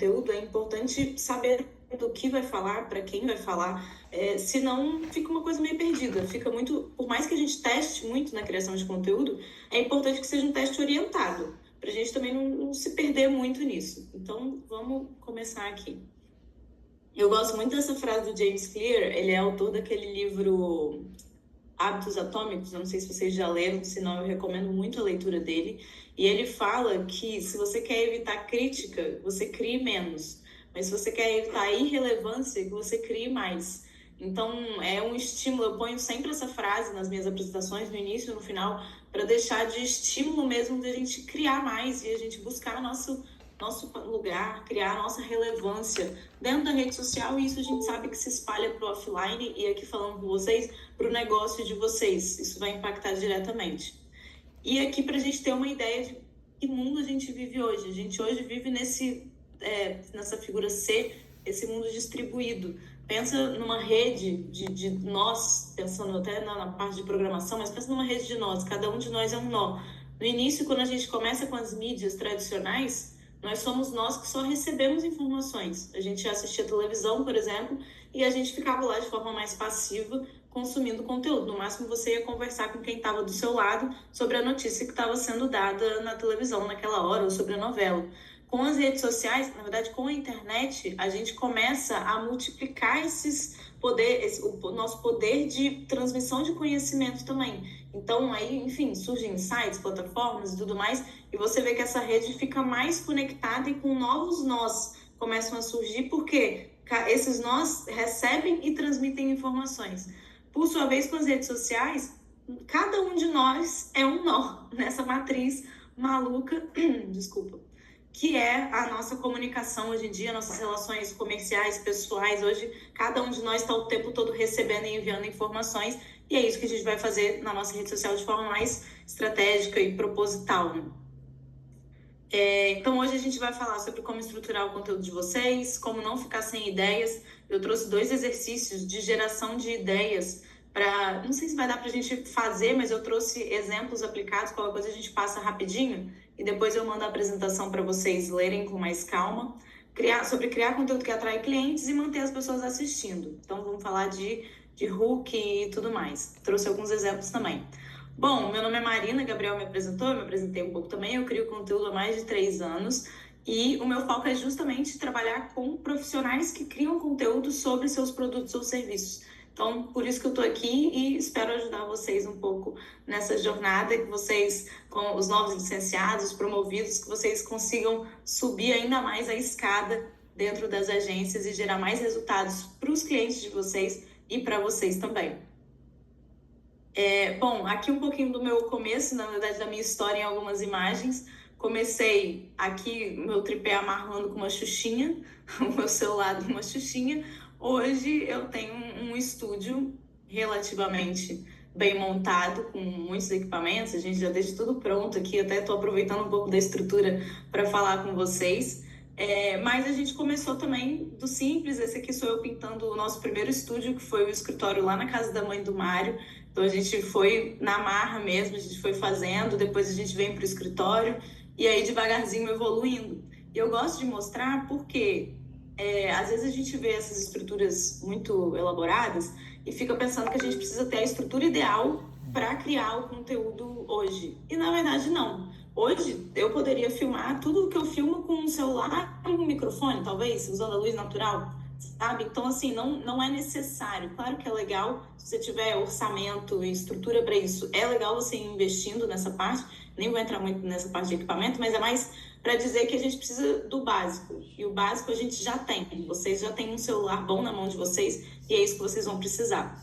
conteúdo, é importante saber do que vai falar, para quem vai falar, senão fica uma coisa meio perdida. Fica muito, por mais que a gente teste muito na criação de conteúdo, é importante que seja um teste orientado, para a gente também não se perder muito nisso. Então, vamos começar aqui. Eu gosto muito dessa frase do James Clear, ele é autor daquele livro Hábitos Atômicos, eu não sei se vocês já leram, senão eu recomendo muito a leitura dele. E ele fala que se você quer evitar crítica, você crie menos. Mas se você quer evitar irrelevância, que você crie mais. Então, é um estímulo. Eu ponho sempre essa frase nas minhas apresentações, no início e no final, para deixar de estímulo mesmo de a gente criar mais e a gente buscar nosso lugar, criar a nossa relevância dentro da rede social. E isso a gente sabe que se espalha para o offline. E aqui falando com vocês, para o negócio de vocês. Isso vai impactar diretamente. E aqui para a gente ter uma ideia de que mundo a gente vive hoje. A gente hoje vive nessa figura C, esse mundo distribuído. Pensa numa rede de nós, pensando até na parte de programação, mas pensa numa rede de nós. Cada um de nós é um nó. No início, quando a gente começa com as mídias tradicionais, nós somos nós que só recebemos informações. A gente assistia televisão, por exemplo, e a gente ficava lá de forma mais passiva, consumindo conteúdo. No máximo, você ia conversar com quem estava do seu lado sobre a notícia que estava sendo dada na televisão naquela hora, ou sobre a novela. Com as redes sociais, na verdade, com a internet, a gente começa a multiplicar o nosso poder de transmissão de conhecimento também. Então, aí, enfim, surgem sites, plataformas e tudo mais, e você vê que essa rede fica mais conectada e com novos nós começam a surgir, porque esses nós recebem e transmitem informações. Por sua vez, com as redes sociais, cada um de nós é um nó nessa matriz maluca, desculpa, que é a nossa comunicação hoje em dia, nossas relações comerciais, pessoais. Hoje, cada um de nós está o tempo todo recebendo e enviando informações, e é isso que a gente vai fazer na nossa rede social de forma mais estratégica e proposital, né? Então, hoje a gente vai falar sobre como estruturar o conteúdo de vocês, como não ficar sem ideias. Eu trouxe 2 exercícios de geração de ideias para... Não sei se vai dar para a gente fazer, mas eu trouxe exemplos aplicados, qualquer coisa a gente passa rapidinho e depois eu mando a apresentação para vocês lerem com mais calma. Sobre criar conteúdo que atrai clientes e manter as pessoas assistindo. Então, vamos falar de hook e tudo mais. Trouxe alguns exemplos também. Bom, meu nome é Marina, Gabriel me apresentou, eu me apresentei um pouco também, eu crio conteúdo há mais de 3 anos e o meu foco é justamente trabalhar com profissionais que criam conteúdo sobre seus produtos ou serviços. Então, por isso que eu estou aqui e espero ajudar vocês um pouco nessa jornada, que vocês, com os novos licenciados, os promovidos, que vocês consigam subir ainda mais a escada dentro das agências e gerar mais resultados para os clientes de vocês e para vocês também. Bom, aqui um pouquinho do meu começo, na verdade, da minha história em algumas imagens. Comecei aqui, meu tripé amarrando com uma xuxinha, o meu celular com uma xuxinha. Hoje eu tenho um estúdio relativamente bem montado, com muitos equipamentos. A gente já deixa tudo pronto aqui, até estou aproveitando um pouco da estrutura para falar com vocês. Mas a gente começou também do simples. Esse aqui sou eu pintando o nosso primeiro estúdio, que foi o escritório lá na casa da mãe do Mário. Então a gente foi na marra mesmo, a gente foi fazendo, depois a gente vem para o escritório e aí devagarzinho evoluindo. E eu gosto de mostrar porque às vezes a gente vê essas estruturas muito elaboradas e fica pensando que a gente precisa ter a estrutura ideal para criar o conteúdo hoje. E na verdade não. Hoje eu poderia filmar tudo o que eu filmo com um celular e um microfone, talvez, usando a luz natural, sabe? Então, assim, não é necessário. Claro que é legal se você tiver orçamento e estrutura para isso. É legal você ir investindo nessa parte. Nem vou entrar muito nessa parte de equipamento, mas é mais para dizer que a gente precisa do básico. E o básico a gente já tem. Vocês já têm um celular bom na mão de vocês e é isso que vocês vão precisar.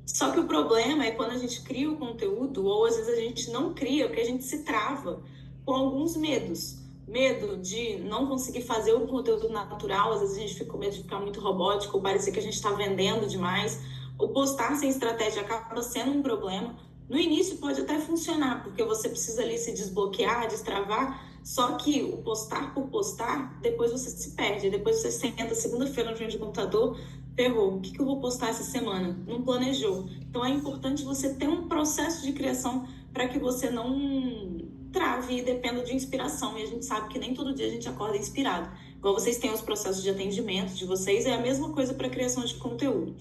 Só que o problema é quando a gente cria o conteúdo, ou às vezes a gente não cria, porque a gente se trava com alguns medos. Medo de não conseguir fazer o conteúdo natural, às vezes a gente fica com medo de ficar muito robótico, ou parecer que a gente está vendendo demais. O postar sem estratégia acaba sendo um problema. No início pode até funcionar, porque você precisa ali se desbloquear, destravar, só que o postar por postar, depois você se perde. Depois você senta segunda-feira na frente do computador, ferrou, o que eu vou postar essa semana? Não planejou. Então é importante você ter um processo de criação para que você não trave e dependa de inspiração. E a gente sabe que nem todo dia a gente acorda inspirado. Igual vocês têm os processos de atendimento de vocês, é a mesma coisa para a criação de conteúdo.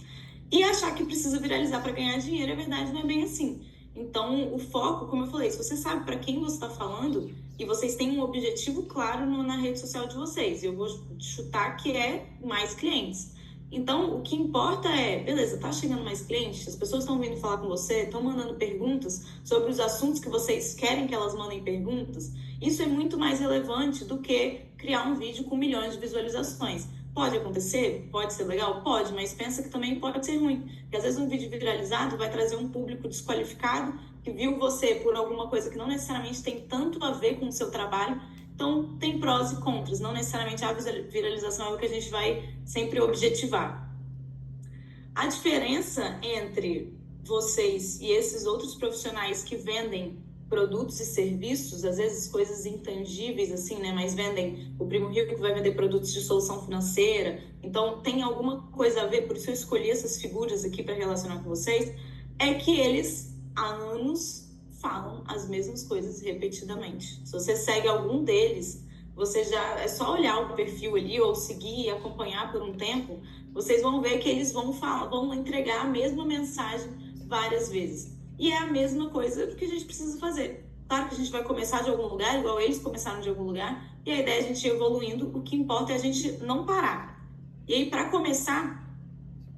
E achar que precisa viralizar para ganhar dinheiro, é verdade, não é bem assim. Então, o foco, como eu falei, se você sabe para quem você está falando e vocês têm um objetivo claro na rede social de vocês, eu vou chutar que é mais clientes. Então, o que importa é, beleza, tá chegando mais clientes, as pessoas estão vindo falar com você, estão mandando perguntas sobre os assuntos que vocês querem que elas mandem perguntas. Isso é muito mais relevante do que criar um vídeo com milhões de visualizações. Pode acontecer? Pode ser legal? Pode, mas pensa que também pode ser ruim. Porque às vezes um vídeo viralizado vai trazer um público desqualificado que viu você por alguma coisa que não necessariamente tem tanto a ver com o seu trabalho. Então, tem prós e contras. Não necessariamente a viralização é o que a gente vai sempre objetivar. A diferença entre vocês e esses outros profissionais que vendem produtos e serviços, às vezes coisas intangíveis, assim, né? Mas vendem, o Primo Rico que vai vender produtos de solução financeira. Então, tem alguma coisa a ver, por isso eu escolhi essas figuras aqui para relacionar com vocês, é que eles, há anos, falam as mesmas coisas repetidamente. Se você segue algum deles, você já, é só olhar o perfil ali, ou seguir e acompanhar por um tempo, vocês vão ver que eles vão entregar a mesma mensagem várias vezes. E é a mesma coisa que a gente precisa fazer. Claro que a gente vai começar de algum lugar, igual eles começaram de algum lugar, e a ideia é a gente ir evoluindo, o que importa é a gente não parar. E aí, para começar,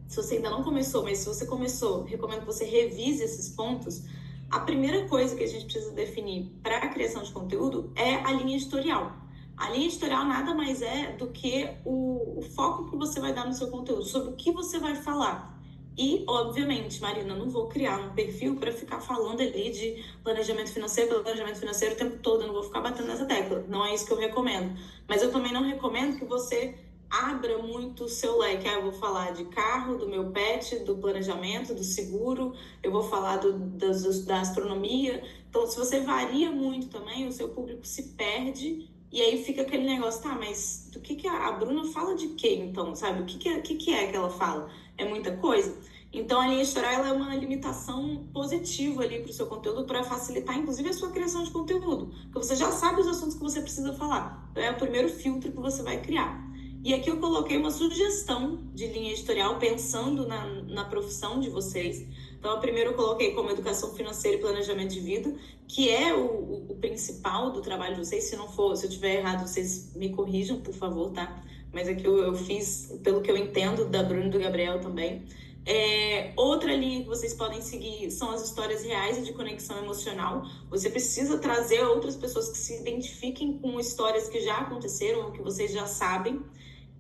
se você ainda não começou, mas se você começou, recomendo que você revise esses pontos. A primeira coisa que a gente precisa definir para a criação de conteúdo é a linha editorial. A linha editorial nada mais é do que o foco que você vai dar no seu conteúdo, sobre o que você vai falar. E, obviamente, Marina, eu não vou criar um perfil para ficar falando ali de planejamento financeiro o tempo todo, eu não vou ficar batendo nessa tecla. Não é isso que eu recomendo. Mas eu também não recomendo que você abra muito o seu leque. Eu vou falar de carro, do meu pet, do planejamento, do seguro, eu vou falar da astronomia. Então, se você varia muito também, o seu público se perde e aí fica aquele negócio, tá, mas do que a Bruna fala de quê, então, sabe? O que é que ela fala? É muita coisa? Então, a linha editorial ela é uma limitação positiva ali para o seu conteúdo para facilitar, inclusive, a sua criação de conteúdo. Porque você já sabe os assuntos que você precisa falar. Então, é o primeiro filtro que você vai criar. E aqui eu coloquei uma sugestão de linha editorial pensando na profissão de vocês. Então, primeiro eu coloquei como educação financeira e planejamento de vida, que é o principal do trabalho de vocês. Se não for, se eu tiver errado, vocês me corrijam, por favor, tá? Mas aqui eu fiz, pelo que eu entendo, da Bruna e do Gabriel também. Outra linha que vocês podem seguir são as histórias reais e de conexão emocional. Você precisa trazer outras pessoas que se identifiquem com histórias que já aconteceram ou que vocês já sabem.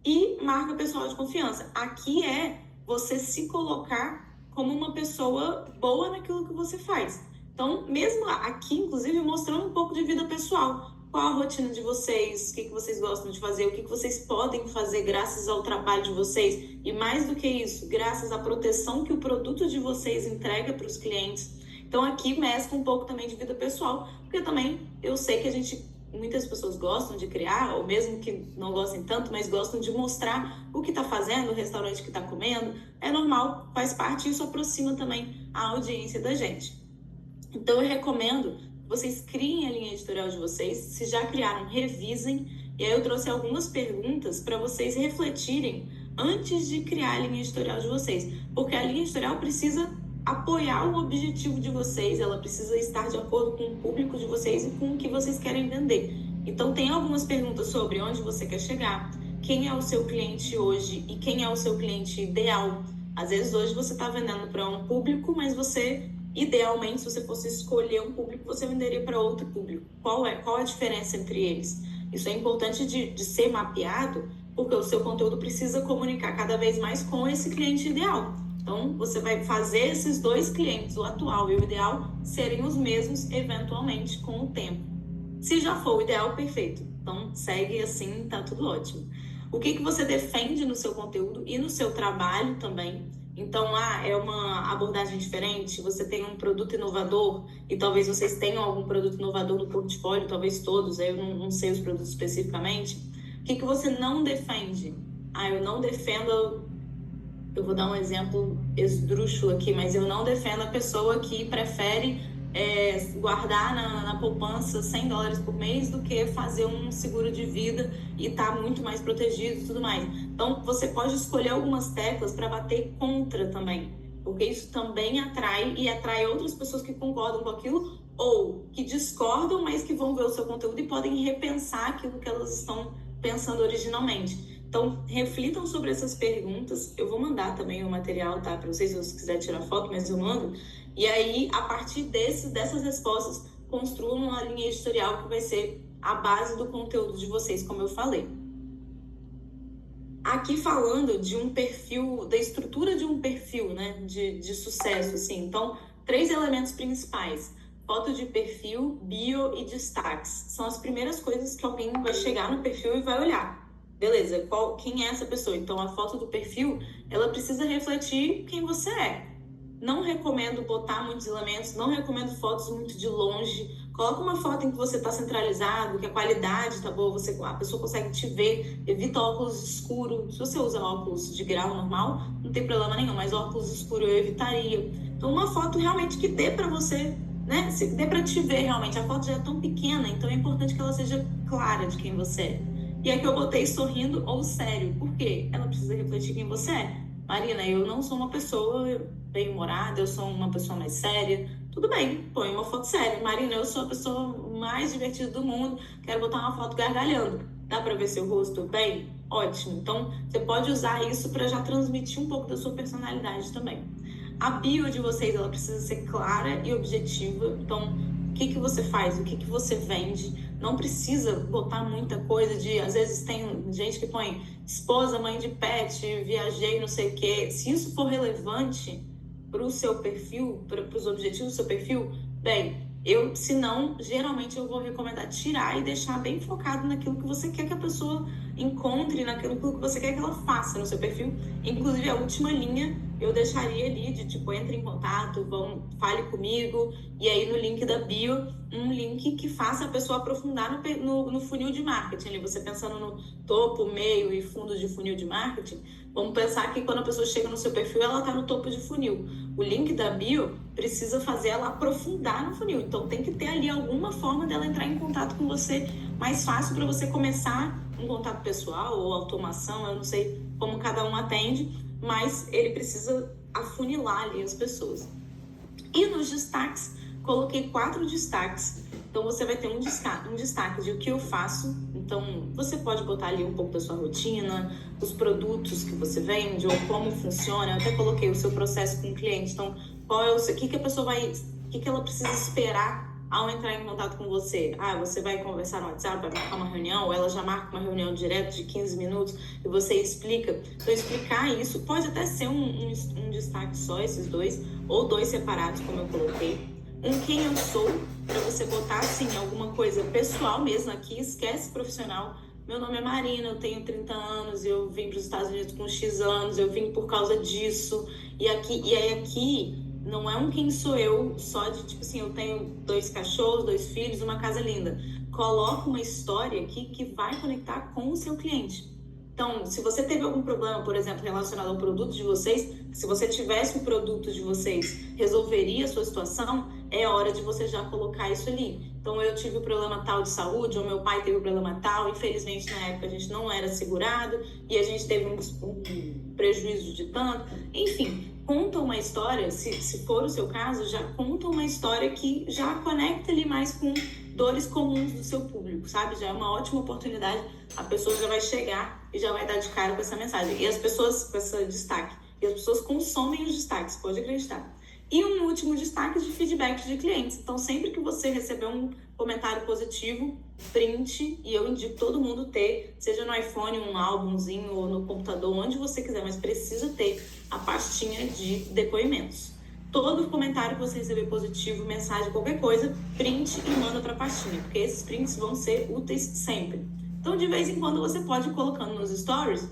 E marca pessoal de confiança. Aqui é você se colocar como uma pessoa boa naquilo que você faz. Então, mesmo aqui, inclusive, mostrando um pouco de vida pessoal. Qual a rotina de vocês? O que vocês gostam de fazer? O que vocês podem fazer graças ao trabalho de vocês? E mais do que isso, graças à proteção que o produto de vocês entrega para os clientes. Então, aqui mescla um pouco também de vida pessoal, porque também eu sei que muitas pessoas gostam de criar, ou mesmo que não gostem tanto, mas gostam de mostrar o que está fazendo, o restaurante que está comendo. É normal, faz parte, e isso aproxima também a audiência da gente. Então, eu recomendo que vocês criem a linha editorial de vocês. Se já criaram, revisem. E aí eu trouxe algumas perguntas para vocês refletirem antes de criar a linha editorial de vocês. Porque a linha editorial precisa apoiar o objetivo de vocês, ela precisa estar de acordo com o público de vocês e com o que vocês querem vender. Então, tem algumas perguntas sobre onde você quer chegar, quem é o seu cliente hoje e quem é o seu cliente ideal. Às vezes, hoje você está vendendo para um público, mas você, idealmente, se você fosse escolher um público, você venderia para outro público. Qual a diferença entre eles? Isso é importante de ser mapeado, porque o seu conteúdo precisa comunicar cada vez mais com esse cliente ideal. Então, você vai fazer esses dois clientes, o atual e o ideal, serem os mesmos, eventualmente, com o tempo. Se já for o ideal, perfeito. Então, segue assim, tá tudo ótimo. O que você defende no seu conteúdo e no seu trabalho também. Então, é uma abordagem diferente, você tem um produto inovador e talvez vocês tenham algum produto inovador no portfólio, talvez todos, eu não sei os produtos especificamente. O que você não defende? Eu não defendo... Eu vou dar um exemplo esdrúxulo aqui, mas eu não defendo a pessoa que prefere guardar na poupança $100 por mês do que fazer um seguro de vida e estar muito mais protegido e tudo mais. Então, você pode escolher algumas teclas para bater contra também, porque isso também atrai outras pessoas que concordam com aquilo ou que discordam, mas que vão ver o seu conteúdo e podem repensar aquilo que elas estão pensando originalmente. Então, reflitam sobre essas perguntas. Eu vou mandar também o material, tá? Para vocês, se vocês quiserem tirar foto, mas eu mando. E aí, a partir dessas respostas, construam uma linha editorial que vai ser a base do conteúdo de vocês, como eu falei. Aqui falando de um perfil, da estrutura de um perfil, né, de sucesso, assim. Então, 3 elementos principais: foto de perfil, bio e destaques. São as primeiras coisas que alguém vai chegar no perfil e vai olhar. Beleza, quem é essa pessoa? Então, a foto do perfil, ela precisa refletir quem você é. Não recomendo botar muitos elementos, não recomendo fotos muito de longe. Coloca uma foto em que você está centralizado, que a qualidade está boa, a pessoa consegue te ver. Evita óculos escuro. Se você usa óculos de grau normal, não tem problema nenhum, mas óculos escuros eu evitaria. Então, uma foto realmente que dê para você, né? Se dê para te ver realmente. A foto já é tão pequena, então é importante que ela seja clara de quem você é. E aqui eu botei sorrindo ou sério. Por quê? Ela precisa refletir quem você é. Marina, eu não sou uma pessoa bem-humorada, eu sou uma pessoa mais séria. Tudo bem, põe uma foto séria. Marina, eu sou a pessoa mais divertida do mundo, quero botar uma foto gargalhando. Dá para ver seu rosto bem? Ótimo. Então, você pode usar isso para já transmitir um pouco da sua personalidade também. A bio de vocês, ela precisa ser clara e objetiva. Então, o que você faz? O que você vende? Não precisa botar muita coisa às vezes tem gente que põe esposa, mãe de pet, viajei, não sei o quê. Se isso for relevante para o seu perfil, para os objetivos do seu perfil, bem, se não, geralmente eu vou recomendar tirar e deixar bem focado naquilo que você quer que a pessoa encontre, naquilo que você quer que ela faça no seu perfil. Inclusive, a última linha eu deixaria ali de tipo, entre em contato, fale comigo, e aí no link da bio, um link que faça a pessoa aprofundar no funil de marketing. Ali, você pensando no topo, meio e fundo de funil de marketing, vamos pensar que quando a pessoa chega no seu perfil, ela está no topo de funil. O link da bio precisa fazer ela aprofundar no funil. Então, tem que ter ali alguma forma dela entrar em contato com você mais fácil para você começar um contato pessoal ou automação. Eu não sei como cada um atende, mas ele precisa afunilar ali as pessoas. E nos destaques, coloquei 4 destaques. Então, você vai ter um destaque de o que eu faço. Então, você pode botar ali um pouco da sua rotina, os produtos que você vende, ou como funciona. Eu até coloquei o seu processo com o cliente. Então, o que a pessoa o que ela precisa esperar ao entrar em contato com você? Você vai conversar no WhatsApp, vai marcar uma reunião, ou ela já marca uma reunião direto de 15 minutos e você explica. Então, explicar isso pode até ser um destaque só, esses 2, ou 2 separados, como eu coloquei. Quem eu sou, para você botar assim alguma coisa pessoal mesmo aqui, esquece profissional. Meu nome é Marina, eu tenho 30 anos, eu vim para os Estados Unidos com X anos, eu vim por causa disso. E aí aqui não é quem sou eu só de tipo assim, eu tenho 2 cachorros, 2 filhos, uma casa linda. Coloca uma história aqui que vai conectar com o seu cliente. Então, se você teve algum problema, por exemplo, relacionado ao produto de vocês, se você tivesse o produto de vocês, resolveria a sua situação, é hora de você já colocar isso ali. Então, eu tive um problema tal de saúde, ou meu pai teve um problema tal, infelizmente na época a gente não era segurado e a gente teve um prejuízo de tanto. Enfim, conta uma história, se for o seu caso, já conta uma história que já conecta ali mais com dores comuns do seu público, sabe? Já é uma ótima oportunidade, a pessoa já vai chegar e já vai dar de cara com essa mensagem. E as pessoas, com esse destaque, e as pessoas consomem os destaques, pode acreditar. E um último destaque de feedback de clientes. Então, sempre que você receber um comentário positivo, print, e eu indico todo mundo ter, seja no iPhone, um álbumzinho, ou no computador, onde você quiser, mas precisa ter a pastinha de depoimentos. Todo comentário que você receber positivo, mensagem, qualquer coisa, print e manda para a pastinha, porque esses prints vão ser úteis sempre. Então, de vez em quando, você pode ir colocando nos stories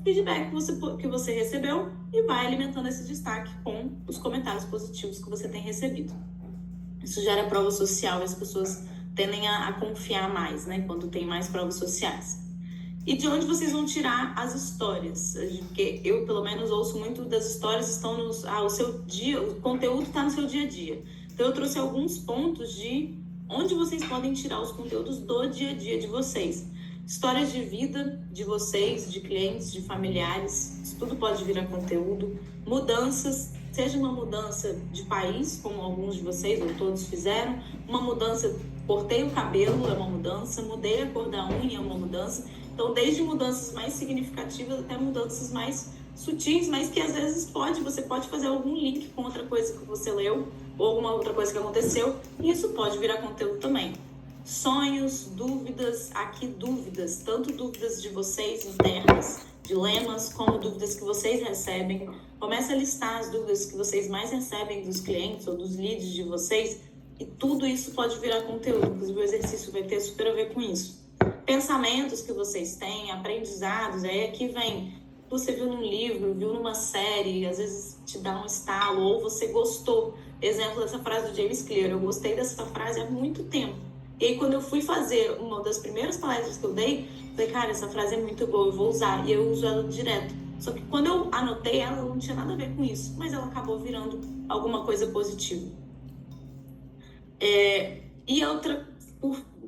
feedback que você recebeu e vai alimentando esse destaque com os comentários positivos que você tem recebido. Isso gera prova social e as pessoas tendem a confiar mais, né, quando tem mais provas sociais. E de onde vocês vão tirar as histórias? Porque eu, pelo menos, ouço muito das histórias estão o seu dia, o conteúdo está no seu dia a dia. Então, eu trouxe alguns pontos de onde vocês podem tirar os conteúdos do dia a dia de vocês. Histórias de vida de vocês, de clientes, de familiares, isso tudo pode virar conteúdo. Mudanças, seja uma mudança de país, como alguns de vocês ou todos fizeram, uma mudança, cortei o cabelo é uma mudança, mudei a cor da unha é uma mudança. Então, desde mudanças mais significativas até mudanças mais sutis, mas que às vezes você pode fazer algum link com outra coisa que você leu ou alguma outra coisa que aconteceu, e isso pode virar conteúdo também. Sonhos, dúvidas, aqui dúvidas, tanto dúvidas de vocês internas, dilemas, como dúvidas que vocês recebem. Comece a listar as dúvidas que vocês mais recebem dos clientes ou dos leads de vocês, e tudo isso pode virar conteúdo. Inclusive o exercício vai ter super a ver com isso. Pensamentos que vocês têm, aprendizados, aí aqui vem, você viu num livro, viu numa série, às vezes te dá um estalo, ou você gostou. Exemplo dessa frase do James Clear, eu gostei dessa frase há muito tempo. E aí, quando eu fui fazer uma das primeiras palestras que eu dei, falei, cara, essa frase é muito boa, eu vou usar. E eu uso ela direto. Só que quando eu anotei ela, não tinha nada a ver com isso, mas ela acabou virando alguma coisa positiva. E outra,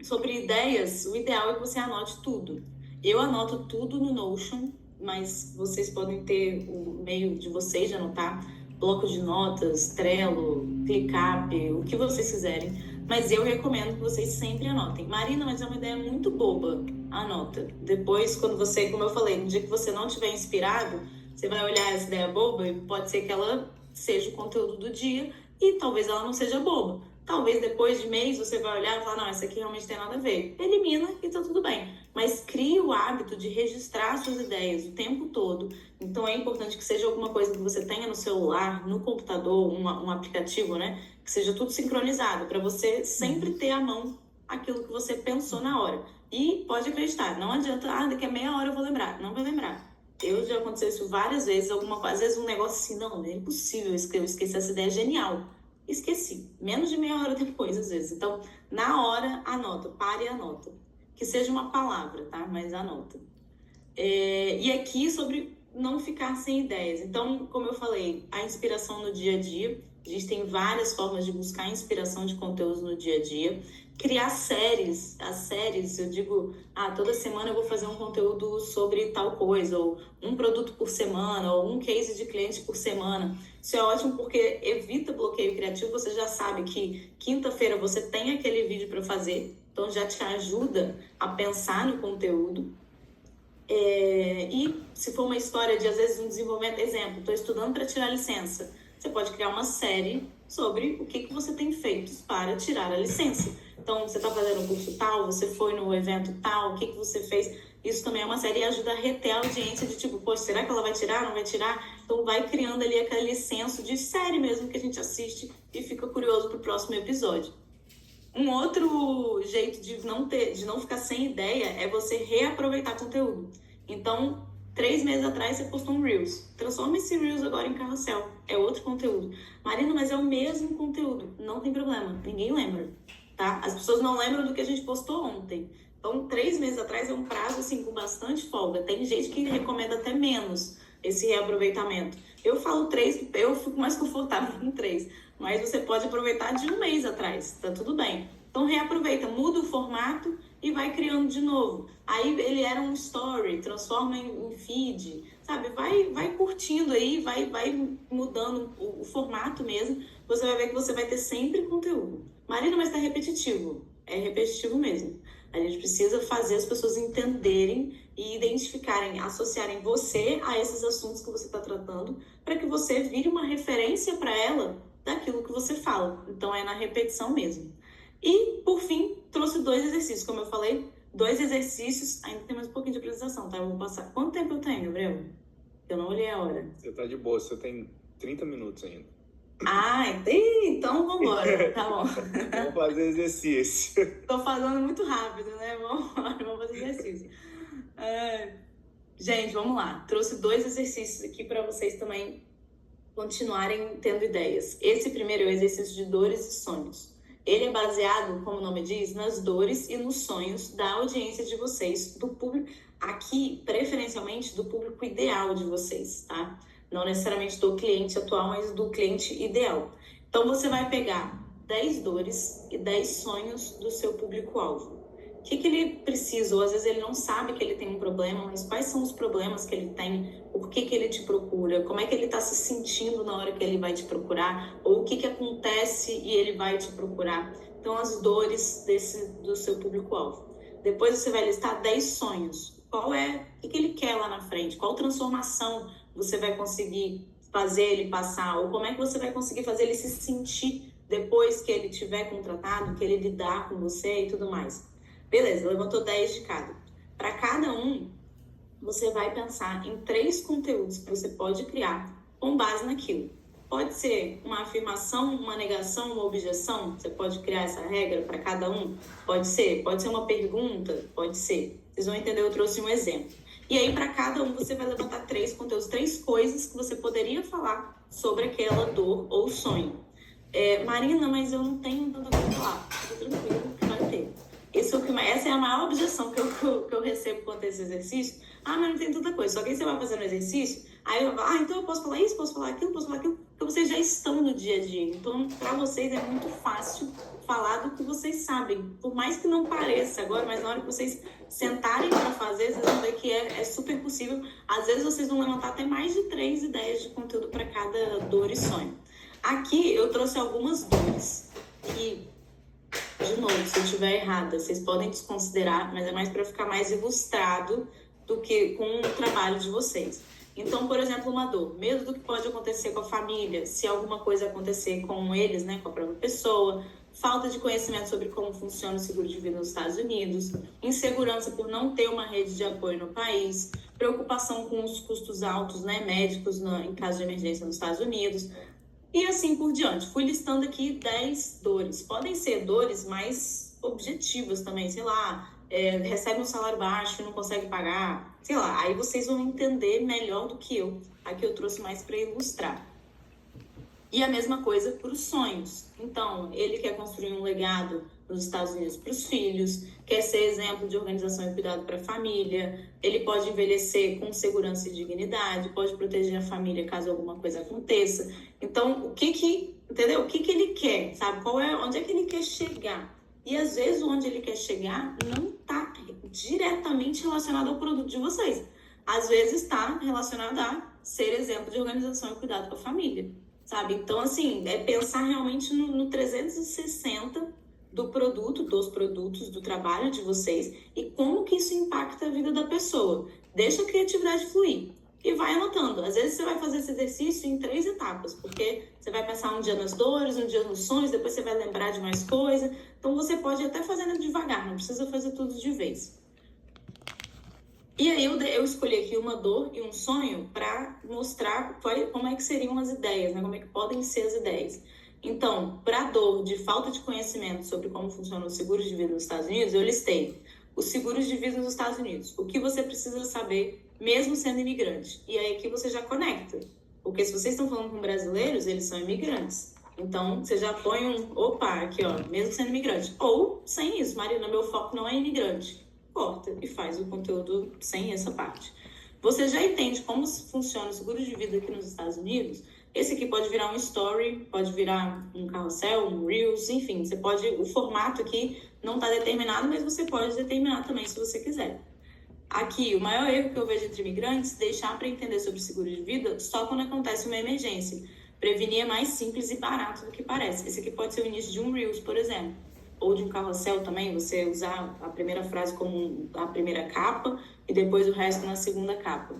sobre ideias, o ideal é que você anote tudo. Eu anoto tudo no Notion, mas vocês podem ter o meio de vocês de anotar, bloco de notas, Trello, ClickUp, o que vocês quiserem. Mas eu recomendo que vocês sempre anotem. Marina, mas é uma ideia muito boba. Anota. Depois, quando você, como eu falei, no dia que você não estiver inspirado, você vai olhar essa ideia boba e pode ser que ela seja o conteúdo do dia e talvez ela não seja boba. Talvez depois de mês você vai olhar e falar, não, essa aqui realmente tem nada a ver. Elimina e tá tudo bem. Mas crie o hábito de registrar suas ideias o tempo todo. Então é importante que seja alguma coisa que você tenha no celular, no computador, um aplicativo, né? Que seja tudo sincronizado, para você sempre ter à mão aquilo que você pensou na hora. E pode acreditar, não adianta, daqui a meia hora eu vou lembrar. Não vai lembrar. Eu já aconteceu isso várias vezes, às vezes um negócio assim, não é impossível eu esquecer essa ideia genial. Esqueci, menos de meia hora depois, às vezes. Então, na hora, anota, pare e anota. Que seja uma palavra, tá? Mas anota. E aqui sobre não ficar sem ideias. Então, como eu falei, a inspiração no dia a dia. A gente tem várias formas de buscar inspiração de conteúdos no dia a dia. Criar séries. As séries, eu digo, toda semana eu vou fazer um conteúdo sobre tal coisa, ou um produto por semana, ou um case de cliente por semana. Isso é ótimo porque evita bloqueio criativo. Você já sabe que quinta-feira você tem aquele vídeo para fazer, então já te ajuda a pensar no conteúdo. E se for uma história de, às vezes, um desenvolvimento, exemplo, estou estudando para tirar licença, você pode criar uma série sobre o que você tem feito para tirar a licença. Então, você está fazendo um curso tal, você foi no evento tal, o que você fez? Isso também é uma série e ajuda a reter a audiência de tipo, poxa, será que ela vai tirar, não vai tirar? Então, vai criando ali aquele senso de série mesmo que a gente assiste e fica curioso para o próximo episódio. Um outro jeito de não ficar sem ideia é você reaproveitar conteúdo. Então, 3 meses atrás você postou um Reels. Transforma esse Reels agora em carrossel. É outro conteúdo. Marina, mas é o mesmo conteúdo. Não tem problema. Ninguém lembra, tá? As pessoas não lembram do que a gente postou ontem. Então, 3 meses atrás é um prazo, assim, com bastante folga. Tem gente que recomenda até menos esse reaproveitamento. Eu falo 3, eu fico mais confortável com 3. Mas você pode aproveitar de um mês atrás. Tá tudo bem. Então, reaproveita. Muda o formato e vai criando de novo. Aí ele era um story, transforma em feed, sabe? Vai curtindo aí, vai mudando o formato mesmo. Você vai ver que você vai ter sempre conteúdo. Marina, mas tá repetitivo. É repetitivo mesmo. A gente precisa fazer as pessoas entenderem e identificarem, associarem você a esses assuntos que você está tratando, para que você vire uma referência para ela daquilo que você fala. Então é na repetição mesmo. E, por fim, trouxe 2 exercícios. Como eu falei, 2 exercícios. Ainda tem mais um pouquinho de apresentação, tá? Eu vou passar. Quanto tempo eu tenho, Gabriel? Eu não olhei a hora. Você tá de boa, você tem 30 minutos ainda. Então vambora. Tá bom. Vamos fazer exercício. Tô falando muito rápido, né? Vamos fazer exercício. Gente, vamos lá. Trouxe 2 exercícios aqui para vocês também continuarem tendo ideias. Esse primeiro é o exercício de dores e sonhos. Ele é baseado, como o nome diz, nas dores e nos sonhos da audiência de vocês, do público, aqui, preferencialmente, do público ideal de vocês, tá? Não necessariamente do cliente atual, mas do cliente ideal. Então, você vai pegar 10 dores e 10 sonhos do seu público-alvo. O que ele precisa? Ou às vezes ele não sabe que ele tem um problema, mas quais são os problemas que ele tem? Por que ele te procura? Como é que ele está se sentindo na hora que ele vai te procurar? Ou o que acontece e ele vai te procurar? Então, as dores do seu público-alvo. Depois você vai listar 10 sonhos. O que ele quer lá na frente? Qual transformação você vai conseguir fazer ele passar? Ou como é que você vai conseguir fazer ele se sentir depois que ele tiver contratado, que ele lidar com você e tudo mais? Beleza, levantou 10 de cada. Para cada um, você vai pensar em 3 conteúdos que você pode criar com base naquilo. Pode ser uma afirmação, uma negação, uma objeção. Você pode criar essa regra para cada um? Pode ser uma pergunta? Pode ser. Vocês vão entender, eu trouxe um exemplo. E aí, para cada um, você vai levantar 3 conteúdos, 3 coisas que você poderia falar sobre aquela dor ou sonho. Marina, mas eu não tenho tanta coisa pra falar. Fica tranquilo que vai ter. Essa é a maior objeção que eu recebo quanto a esse exercício. Mas não tem tanta coisa. Só que aí você vai fazendo o exercício, aí eu falo, então eu posso falar isso, posso falar aquilo, porque vocês já estão no dia a dia. Então, para vocês é muito fácil falar do que vocês sabem. Por mais que não pareça agora, mas na hora que vocês sentarem para fazer, vocês vão ver que é super possível. Às vezes vocês vão levantar até mais de 3 ideias de conteúdo para cada dor e sonho. Aqui eu trouxe algumas dores que, de novo, se eu estiver errada, vocês podem desconsiderar, mas é mais para ficar mais ilustrado do que com o trabalho de vocês. Então, por exemplo, uma dor, medo do que pode acontecer com a família, se alguma coisa acontecer com eles, né, com a própria pessoa, falta de conhecimento sobre como funciona o seguro de vida nos Estados Unidos, insegurança por não ter uma rede de apoio no país, preocupação com os custos altos, né, médicos em caso de emergência nos Estados Unidos, e assim por diante. Fui listando aqui 10 dores. Podem ser dores mais objetivas também, sei lá, recebe um salário baixo e não consegue pagar, sei lá. Aí vocês vão entender melhor do que eu. Aqui eu trouxe mais para ilustrar. E a mesma coisa para os sonhos. Então, ele quer construir um legado nos Estados Unidos para os filhos, quer ser exemplo de organização e cuidado para a família, ele pode envelhecer com segurança e dignidade, pode proteger a família caso alguma coisa aconteça. Então, entendeu? O que ele quer, sabe? Onde é que ele quer chegar? E às vezes onde ele quer chegar não está diretamente relacionado ao produto de vocês. Às vezes está relacionado a ser exemplo de organização e cuidado com a família, sabe? Então, assim, é pensar realmente no 360 do produto, dos produtos, do trabalho de vocês e como que isso impacta a vida da pessoa. Deixa a criatividade fluir e vai anotando. Às vezes você vai fazer esse exercício em 3 etapas, porque você vai pensar um dia nas dores, um dia nos sonhos, depois você vai lembrar de mais coisa. Então você pode ir até fazendo devagar, não precisa fazer tudo de vez. E aí eu escolhi aqui uma dor e um sonho para mostrar como é que seriam as ideias, né? Como é que podem ser as ideias. Então, para a dor de falta de conhecimento sobre como funcionam os seguros de vida nos Estados Unidos, eu listei os seguros de vida nos Estados Unidos. O que você precisa saber, mesmo sendo imigrante. E aí aqui você já conecta. Porque se vocês estão falando com brasileiros, eles são imigrantes. Então, você já põe aqui, ó, mesmo sendo imigrante. Ou, sem isso, Marina, meu foco não é imigrante. Corta e faz o conteúdo sem essa parte. Você já entende como funciona o seguro de vida aqui nos Estados Unidos? Esse aqui pode virar um story, pode virar um carrossel, um reels, enfim, o formato aqui não está determinado, mas você pode determinar também se você quiser. Aqui, o maior erro que eu vejo entre imigrantes, deixar para entender sobre seguro de vida só quando acontece uma emergência. Prevenir é mais simples e barato do que parece. Esse aqui pode ser o início de um reels, por exemplo, ou de um carrossel também, você usar a primeira frase como a primeira capa e depois o resto na segunda capa.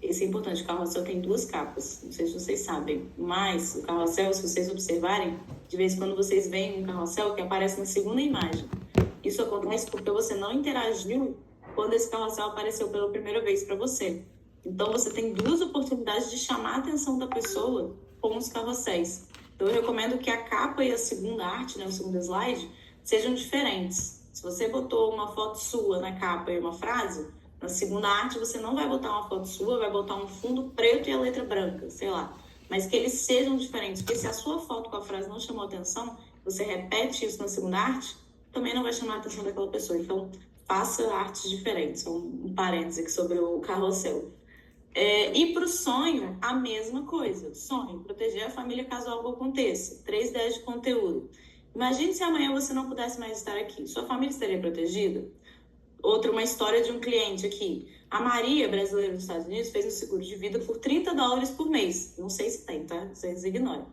Esse é importante, o carrossel tem 2 capas, não sei se vocês sabem, mas o carrossel, se vocês observarem, de vez em quando vocês veem um carrossel que aparece na segunda imagem. Isso acontece porque você não interagiu quando esse carrossel apareceu pela primeira vez para você. Então, você tem 2 oportunidades de chamar a atenção da pessoa com os carrosséis. Então, eu recomendo que a capa e a segunda arte, né, o segundo slide, sejam diferentes. Se você botou uma foto sua na capa e uma frase, na segunda arte você não vai botar uma foto sua, vai botar um fundo preto e a letra branca, sei lá. Mas que eles sejam diferentes, porque se a sua foto com a frase não chamou atenção, você repete isso na segunda arte, também não vai chamar a atenção daquela pessoa. Então, faça artes diferentes. Um parênteses aqui sobre o carrossel. E para o sonho, a mesma coisa. Sonho, proteger a família caso algo aconteça. 3 ideias de conteúdo. Imagine se amanhã você não pudesse mais estar aqui. Sua família estaria protegida? Outra, uma história de um cliente aqui. A Maria, brasileira dos Estados Unidos, fez um seguro de vida por $30 por mês. Não sei se tem, tá? Vocês ignoram.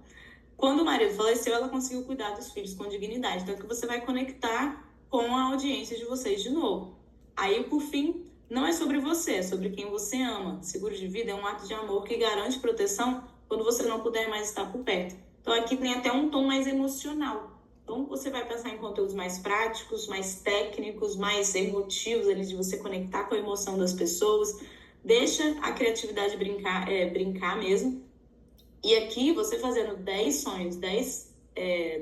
Quando o marido faleceu, ela conseguiu cuidar dos filhos com dignidade. Então, que você vai conectar com a audiência de vocês de novo. Aí, por fim, não é sobre você, é sobre quem você ama. Seguro de vida é um ato de amor que garante proteção quando você não puder mais estar por perto. Então, aqui tem até um tom mais emocional. Então, você vai pensar em conteúdos mais práticos, mais técnicos, mais emotivos, ali de você conectar com a emoção das pessoas. Deixa a criatividade brincar mesmo. E aqui, você fazendo 10 sonhos, 10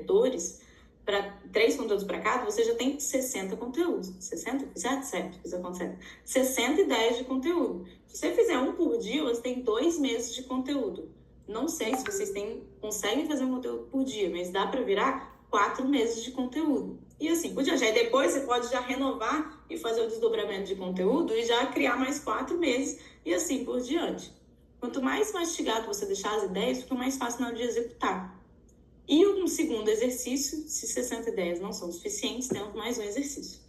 dores, para 3 conteúdos para cada, você já tem 60 conteúdos. 60? Certo? Fiz a conta certa. 60 e 10 de conteúdo. Se você fizer um por dia, você tem 2 meses de conteúdo. Não sei se vocês conseguem fazer um conteúdo por dia, mas dá para virar 4 meses de conteúdo. E assim, por diante. Aí depois você pode já renovar e fazer o desdobramento de conteúdo e já criar mais 4 meses e assim por diante. Quanto mais mastigado você deixar as ideias, fica mais fácil na hora de executar. E um segundo exercício, se 60 ideias não são suficientes, temos mais um exercício.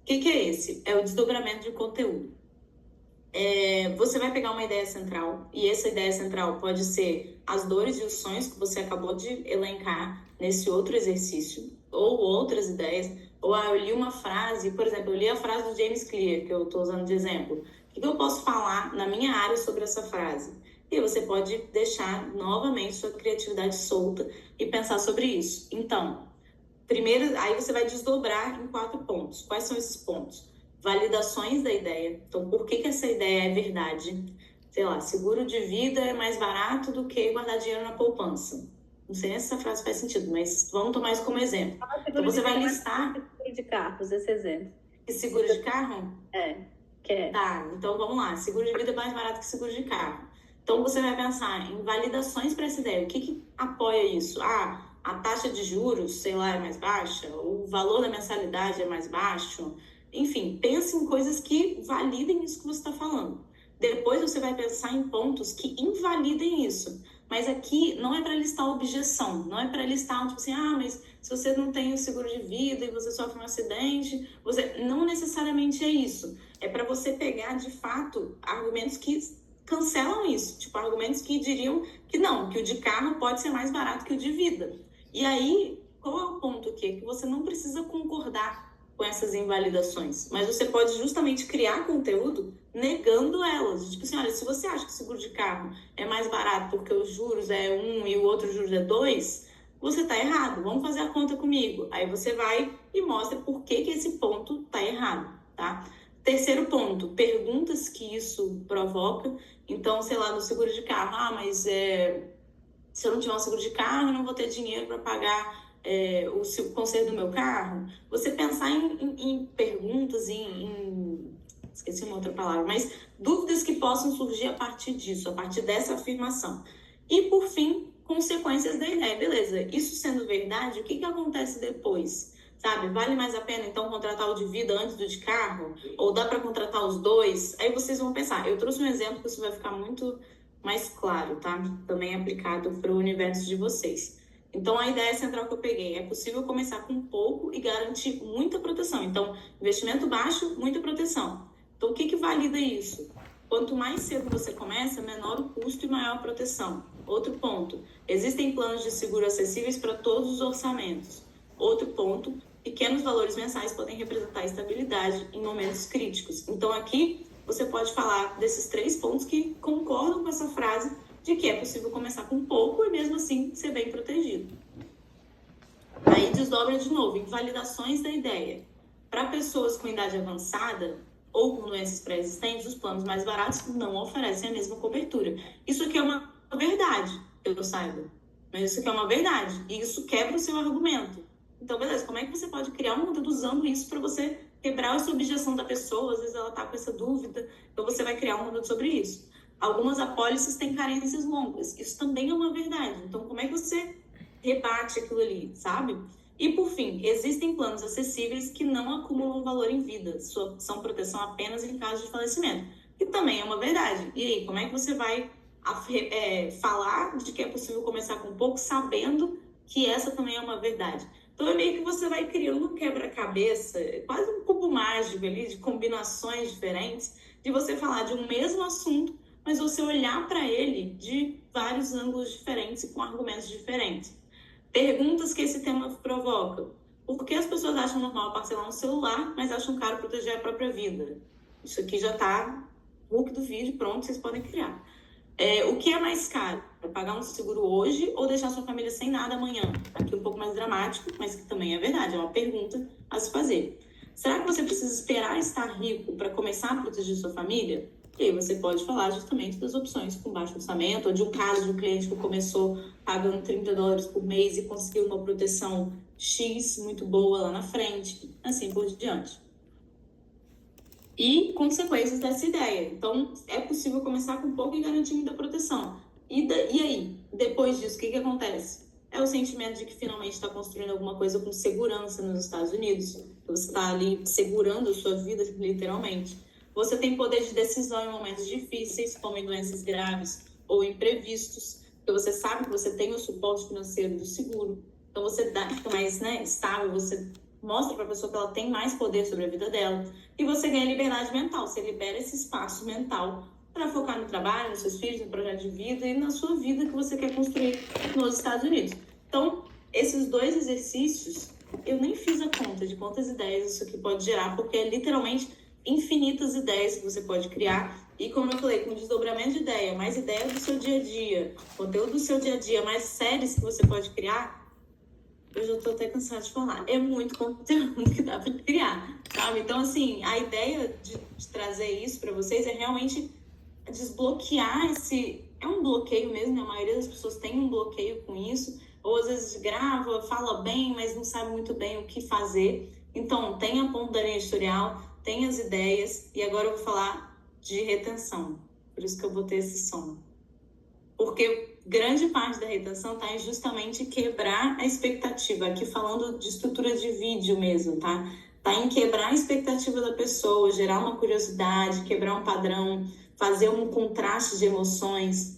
O que é esse? É o desdobramento de conteúdo. Você vai pegar uma ideia central, e essa ideia central pode ser as dores e os sonhos que você acabou de elencar nesse outro exercício, ou outras ideias, ou eu li uma frase, por exemplo, eu li a frase do James Clear, que eu estou usando de exemplo. O que eu posso falar na minha área sobre essa frase? E você pode deixar novamente sua criatividade solta e pensar sobre isso. Então, primeiro, aí você vai desdobrar em 4 pontos. Quais são esses pontos? Validações da ideia. Então, por que essa ideia é verdade? Sei lá, seguro de vida é mais barato do que guardar dinheiro na poupança. Não sei nem se essa frase faz sentido, mas vamos tomar isso como exemplo. Então, você vai listar... Seguro de carro, esse exemplo. E seguro de carro? Que é. Tá, então vamos lá. Seguro de vida é mais barato que seguro de carro. Então, você vai pensar em validações para essa ideia. O que apoia isso? A taxa de juros, sei lá, é mais baixa? O valor da mensalidade é mais baixo? Enfim, pense em coisas que validem isso que você está falando. Depois você vai pensar em pontos que invalidem isso. Mas aqui não é para listar objeção, não é para listar, tipo assim, mas se você não tem o seguro de vida e você sofre um acidente, não necessariamente é isso. É para você pegar, de fato, argumentos que cancelam isso. Tipo, argumentos que diriam que não, que o de carro pode ser mais barato que o de vida. E aí, qual é o ponto aqui? Que você não precisa concordar com essas invalidações, mas você pode justamente criar conteúdo negando elas. Tipo assim, olha, se você acha que o seguro de carro é mais barato porque os juros é 1 e o outro juros é 2, você tá errado, vamos fazer a conta comigo. Aí você vai e mostra por que esse ponto tá errado, tá? Terceiro ponto, perguntas que isso provoca. Então, sei lá, no seguro de carro, mas se eu não tiver um seguro de carro, eu não vou ter dinheiro para pagar o conserto do meu carro. Você pensar em perguntas, esqueci uma outra palavra, mas dúvidas que possam surgir a partir disso, a partir dessa afirmação. E, por fim, consequências da ideia. Beleza, isso sendo verdade, o que acontece depois? Sabe, vale mais a pena, então, contratar o de vida antes do de carro? Ou dá para contratar os dois? Aí vocês vão pensar. Eu trouxe um exemplo que isso vai ficar muito mais claro, tá? Também aplicado para o universo de vocês. Então, a ideia central que eu peguei é possível começar com pouco e garantir muita proteção. Então, investimento baixo, muita proteção. Então, o que valida isso? Quanto mais cedo você começa, menor o custo e maior a proteção. Outro ponto, existem planos de seguro acessíveis para todos os orçamentos. Outro ponto, pequenos valores mensais podem representar estabilidade em momentos críticos. Então, aqui, você pode falar desses 3 pontos que concordam com essa frase de que é possível começar com pouco e, mesmo assim, ser bem protegido. Aí, desdobra de novo, invalidações da ideia. Para pessoas com idade avançada ou com doenças pré-existentes, os planos mais baratos não oferecem a mesma cobertura. Isso aqui é uma verdade, que eu saiba. Mas isso aqui é uma verdade. E isso quebra o seu argumento. Então, beleza, como é que você pode criar um conteúdo usando isso para você quebrar essa objeção da pessoa? Às vezes ela está com essa dúvida, então você vai criar um conteúdo sobre isso. Algumas apólices têm carências longas. Isso também é uma verdade. Então, como é que você rebate aquilo ali, sabe? E, por fim, existem planos acessíveis que não acumulam valor em vida. São proteção apenas em caso de falecimento. Que também é uma verdade. E aí, como é que você vai falar de que é possível começar com pouco, sabendo que essa também é uma verdade? Então é meio que você vai criando um quebra-cabeça, quase um cubo mágico ali de combinações diferentes, de você falar de um mesmo assunto, mas você olhar para ele de vários ângulos diferentes e com argumentos diferentes. Perguntas que esse tema provoca. Por que as pessoas acham normal parcelar um celular, mas acham caro proteger a própria vida? Isso aqui já está no hook do vídeo, pronto, vocês podem criar. O que é mais caro? Pagar um seguro hoje ou deixar sua família sem nada amanhã? Aqui um pouco mais dramático, mas que também é verdade, é uma pergunta a se fazer. Será que você precisa esperar estar rico para começar a proteger sua família? E aí você pode falar justamente das opções com baixo orçamento, ou de um caso de um cliente que começou pagando $30 por mês e conseguiu uma proteção X muito boa lá na frente, assim por diante. E consequências dessa ideia. Então, é possível começar com pouco e garantir muita proteção. E aí, depois disso, o que acontece? É o sentimento de que finalmente está construindo alguma coisa com segurança nos Estados Unidos. Você está ali segurando a sua vida, literalmente. Você tem poder de decisão em momentos difíceis, como em doenças graves ou imprevistos, porque você sabe que você tem o suporte financeiro do seguro. Então, você fica mais estável, você mostra para a pessoa que ela tem mais poder sobre a vida dela. E você ganha liberdade mental, você libera esse espaço mental para focar no trabalho, nos seus filhos, no projeto de vida e na sua vida que você quer construir nos Estados Unidos. Então, esses dois exercícios, eu nem fiz a conta de quantas ideias isso aqui pode gerar, porque é literalmente infinitas ideias que você pode criar. E como eu falei, com desdobramento de ideia, mais ideias do seu dia a dia, conteúdo do seu dia a dia, mais séries que você pode criar, eu já tô até cansada de falar. É muito conteúdo que dá para criar, sabe? Então, assim, a ideia de trazer isso para vocês é realmente desbloquear esse... É um bloqueio mesmo, né? A maioria das pessoas tem um bloqueio com isso. Ou às vezes grava, fala bem, mas não sabe muito bem o que fazer. Então, tem a ponta da linha editorial, tem as ideias. E agora eu vou falar de retenção. Por isso que eu botei esse som. Porque grande parte da retenção está em justamente quebrar a expectativa. Aqui falando de estrutura de vídeo mesmo, tá? Tá em quebrar a expectativa da pessoa, gerar uma curiosidade, quebrar um padrão, fazer um contraste de emoções.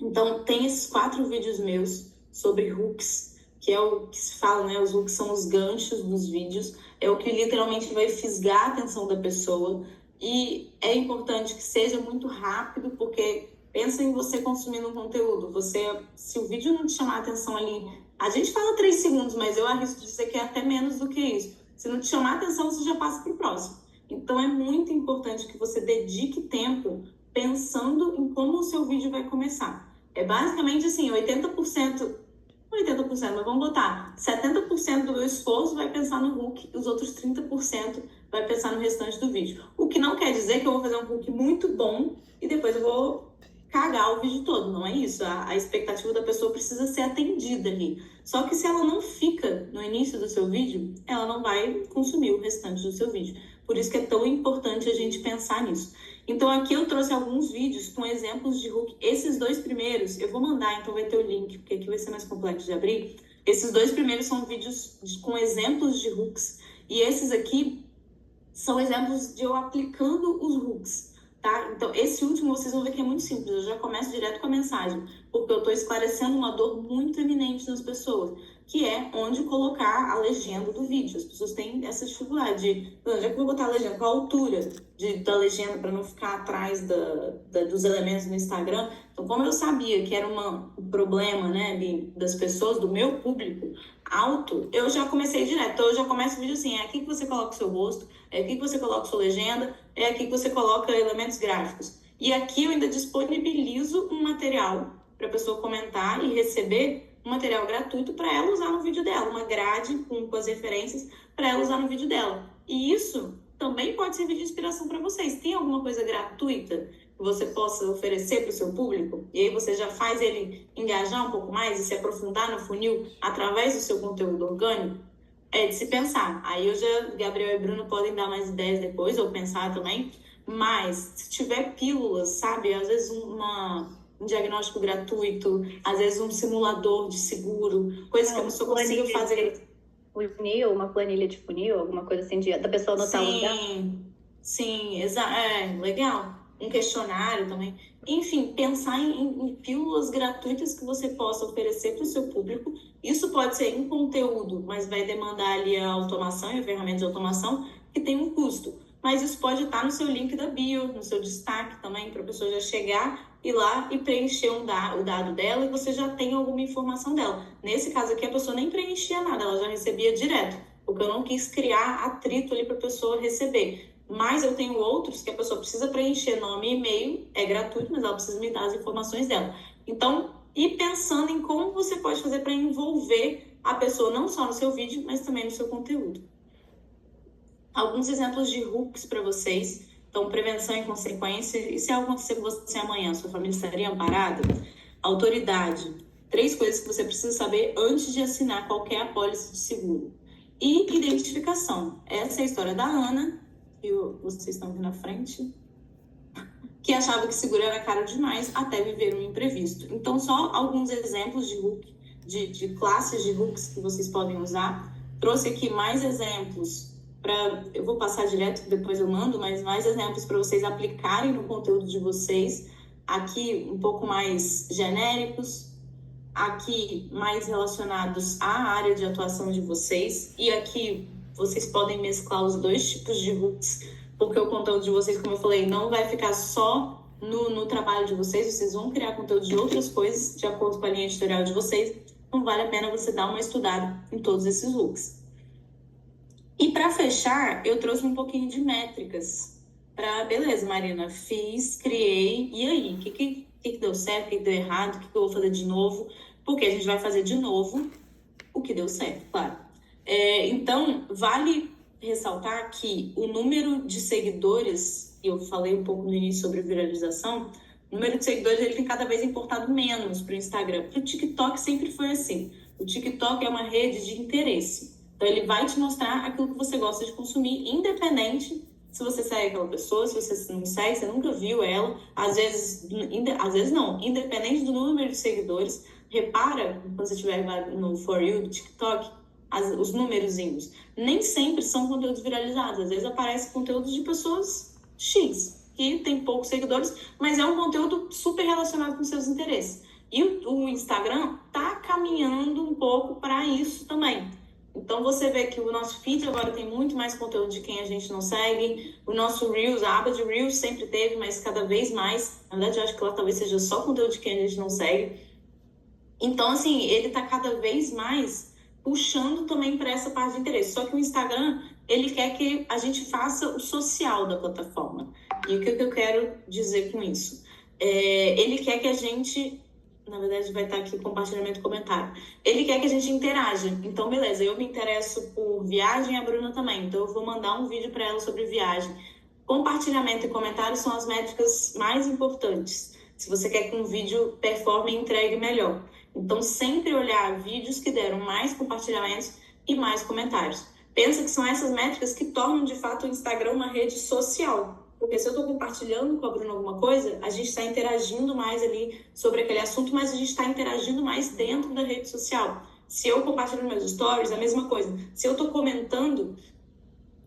Então, tem esses 4 vídeos meus sobre hooks, que é o que se fala, né? Os hooks são os ganchos dos vídeos. É o que literalmente vai fisgar a atenção da pessoa. E é importante que seja muito rápido, porque... Pensa em você consumindo um conteúdo. Se o vídeo não te chamar a atenção ali... A gente fala 3 segundos, mas eu arrisco dizer que é até menos do que isso. Se não te chamar a atenção, você já passa para o próximo. Então, é muito importante que você dedique tempo pensando em como o seu vídeo vai começar. É basicamente assim, 80%... 80%, mas vamos botar 70% do meu esforço vai pensar no hook e os outros 30% vai pensar no restante do vídeo. O que não quer dizer que eu vou fazer um hook muito bom e depois eu vou cagar o vídeo todo, não é isso. A expectativa da pessoa precisa ser atendida ali. Só que se ela não fica no início do seu vídeo, ela não vai consumir o restante do seu vídeo. Por isso que é tão importante a gente pensar nisso. Então aqui eu trouxe alguns vídeos com exemplos de hook. Esses 2 primeiros, eu vou mandar, então vai ter o link, porque aqui vai ser mais complexo de abrir. Esses 2 primeiros são vídeos com exemplos de hooks. E esses aqui são exemplos de eu aplicando os hooks. Tá? Então, esse último vocês vão ver que é muito simples. Eu já começo direto com a mensagem, porque eu estou esclarecendo uma dor muito eminente nas pessoas, que é onde colocar a legenda do vídeo. As pessoas têm essa dificuldade de, onde é que eu vou botar a legenda? Qual a altura da legenda para não ficar atrás dos elementos no Instagram? Então, como eu sabia que era um problema, né, das pessoas, do meu público alto, eu já comecei direto. Então, eu já começo o vídeo assim, é aqui que você coloca o seu rosto, é aqui que você coloca a sua legenda, é aqui que você coloca elementos gráficos. E aqui eu ainda disponibilizo um material para a pessoa comentar e receber um material gratuito para ela usar no vídeo dela, uma grade com as referências para ela usar no vídeo dela. E isso também pode servir de inspiração para vocês. Tem alguma coisa gratuita que você possa oferecer para o seu público? E aí você já faz ele engajar um pouco mais e se aprofundar no funil através do seu conteúdo orgânico? É de se pensar. Aí Gabriel e Bruno podem dar mais ideias depois, ou pensar também. Mas, se tiver pílulas, sabe? Às vezes um diagnóstico gratuito, às vezes um simulador de seguro, coisas que a pessoa consiga fazer. Funil, uma planilha de funil, alguma coisa assim, da pessoa anotar o lugar. Sim, exato. Legal. um questionário também. Enfim, pensar em pílulas gratuitas que você possa oferecer para o seu público. Isso pode ser em conteúdo, mas vai demandar ali a automação e a ferramenta de automação, que tem um custo. Mas isso pode estar no seu link da bio, no seu destaque também, para a pessoa já chegar, ir lá e preencher o dado dela e você já tem alguma informação dela. Nesse caso aqui, a pessoa nem preenchia nada, ela já recebia direto, porque eu não quis criar atrito ali para a pessoa receber. Mas eu tenho outros que a pessoa precisa preencher nome e e-mail, é gratuito, mas ela precisa me dar as informações dela. Então, ir pensando em como você pode fazer para envolver a pessoa não só no seu vídeo, mas também no seu conteúdo. Alguns exemplos de hooks para vocês. Então, prevenção e consequência. E se algo acontecer com você amanhã, sua família estaria amparada? Autoridade. 3 coisas que você precisa saber antes de assinar qualquer apólice de seguro. E identificação. Essa é a história da Ana, que vocês estão aqui na frente, que achava que seguro era caro demais até viver um imprevisto. Então, só alguns exemplos de hook, de classes de hooks que vocês podem usar. Trouxe aqui mais exemplos. Eu vou passar direto, depois eu mando, mas mais exemplos para vocês aplicarem no conteúdo de vocês. Aqui, um pouco mais genéricos. Aqui, mais relacionados à área de atuação de vocês. E aqui, vocês podem mesclar os 2 tipos de hooks, porque o conteúdo de vocês, como eu falei, não vai ficar só no trabalho de vocês vão criar conteúdo de outras coisas, de acordo com a linha editorial de vocês. Então, vale a pena você dar uma estudada em todos esses hooks. E para fechar, eu trouxe um pouquinho de métricas. Beleza, Marina, fiz, criei, e aí? O que deu certo, o que deu errado, o que eu vou fazer de novo? Porque a gente vai fazer de novo o que deu certo, claro. Então, vale ressaltar que o número de seguidores, e eu falei um pouco no início sobre viralização, o número de seguidores ele tem cada vez importado menos para o Instagram. Para o TikTok sempre foi assim. O TikTok é uma rede de interesse. Então, ele vai te mostrar aquilo que você gosta de consumir, independente se você segue aquela pessoa, se você não segue, você nunca viu ela. Às vezes não. Independente do número de seguidores, repara, quando você estiver no For You do TikTok, os númerozinhos. Nem sempre são conteúdos viralizados. Às vezes aparece conteúdo de pessoas X, que tem poucos seguidores, mas é um conteúdo super relacionado com seus interesses. E o Instagram tá caminhando um pouco para isso também. Então, você vê que o nosso feed agora tem muito mais conteúdo de quem a gente não segue. O nosso Reels, a aba de Reels sempre teve, mas cada vez mais. Na verdade, eu acho que lá talvez seja só conteúdo de quem a gente não segue. Então, assim, ele tá cada vez mais puxando também para essa parte de interesse. Só que o Instagram, ele quer que a gente faça o social da plataforma. E o que eu quero dizer com isso? Ele quer que a gente... Na verdade, vai estar aqui compartilhamento e comentário. Ele quer que a gente interaja. Então, beleza, eu me interesso por viagem, a Bruna também. Então, eu vou mandar um vídeo para ela sobre viagem. Compartilhamento e comentário são as métricas mais importantes. Se você quer que um vídeo performe e entregue melhor. Então, sempre olhar vídeos que deram mais compartilhamentos e mais comentários. Pensa que são essas métricas que tornam, de fato, o Instagram uma rede social. Porque se eu estou compartilhando com a Bruna alguma coisa, a gente está interagindo mais ali sobre aquele assunto, mas a gente está interagindo mais dentro da rede social. Se eu compartilho meus stories, a mesma coisa. Se eu estou comentando,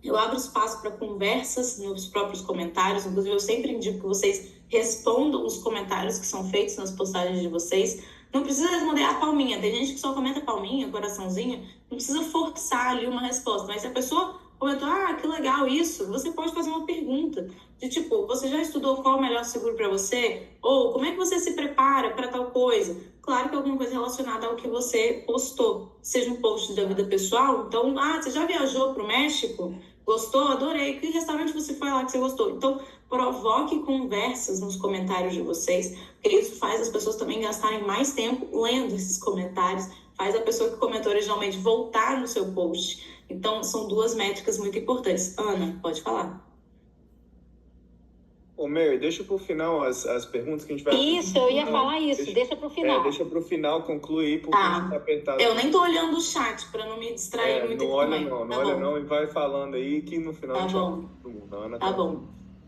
eu abro espaço para conversas nos próprios comentários. Inclusive, eu sempre indico que vocês respondam os comentários que são feitos nas postagens de vocês. Não precisa responder a palminha. Tem gente que só comenta palminha, coraçãozinho. Não precisa forçar ali uma resposta. Mas se a pessoa comentou, que legal isso, você pode fazer uma pergunta. De tipo, você já estudou qual é o melhor seguro para você? Ou como é que você se prepara para tal coisa? Claro que alguma coisa relacionada ao que você postou. Seja um post da vida pessoal. Então, você já viajou para o México? Gostou? Adorei. Que restaurante você foi lá que você gostou? Então, provoque conversas nos comentários de vocês, porque isso faz as pessoas também gastarem mais tempo lendo esses comentários, faz a pessoa que comentou originalmente voltar no seu post. Então, são 2 métricas muito importantes. Ana, pode falar. Ô, Mary, deixa pro final as perguntas que a gente vai... Isso, eu ia falar isso. Deixa pro final. Deixa pro final concluir, porque a gente tá apertado. Eu nem tô olhando o chat para não me distrair muito não aqui olha também. Não olha não, e vai falando aí que no final a gente bom. todo mundo. Ana, tá bom.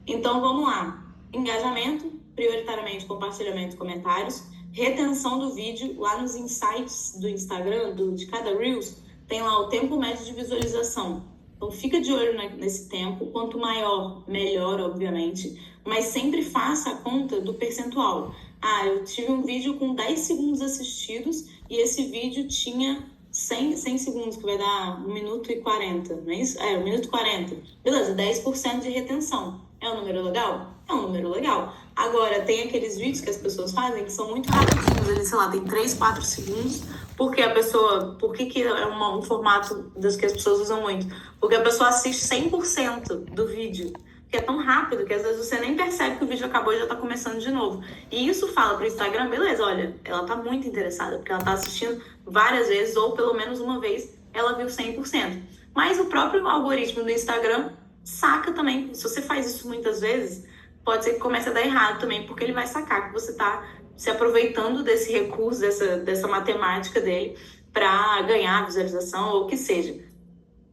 Então, vamos lá. Engajamento, prioritariamente compartilhamento e comentários. Retenção do vídeo, lá nos insights do Instagram, de cada Reels, tem lá o tempo médio de visualização. Então, fica de olho nesse tempo. Quanto maior, melhor, obviamente. Mas sempre faça a conta do percentual. Ah, eu tive um vídeo com 10 segundos assistidos e esse vídeo tinha 100 segundos, que vai dar 1 minuto e 40, não é isso? 1 minuto e 40. Beleza, 10% de retenção. É um número legal? É um número legal. Agora, tem aqueles vídeos que as pessoas fazem que são muito rapidinhos, eles, sei lá, tem 3, 4 segundos, porque a pessoa... Por que é um formato das que as pessoas usam muito? Porque a pessoa assiste 100% do vídeo, que é tão rápido que às vezes você nem percebe que o vídeo acabou e já tá começando de novo. E isso fala pro Instagram, beleza, olha, ela tá muito interessada, porque ela tá assistindo várias vezes, ou pelo menos uma vez, ela viu 100%. Mas o próprio algoritmo do Instagram saca também, se você faz isso muitas vezes, pode ser que comece a dar errado também, porque ele vai sacar que você tá se aproveitando desse recurso, dessa matemática dele, para ganhar visualização ou o que seja.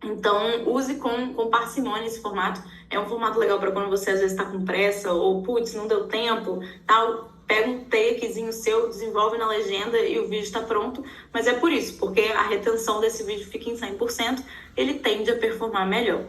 Então, use com parcimônia esse formato. É um formato legal para quando você às vezes está com pressa ou, putz, não deu tempo, tal. Pega um takezinho seu, desenvolve na legenda e o vídeo está pronto. Mas é por isso, porque a retenção desse vídeo fica em 100%, ele tende a performar melhor.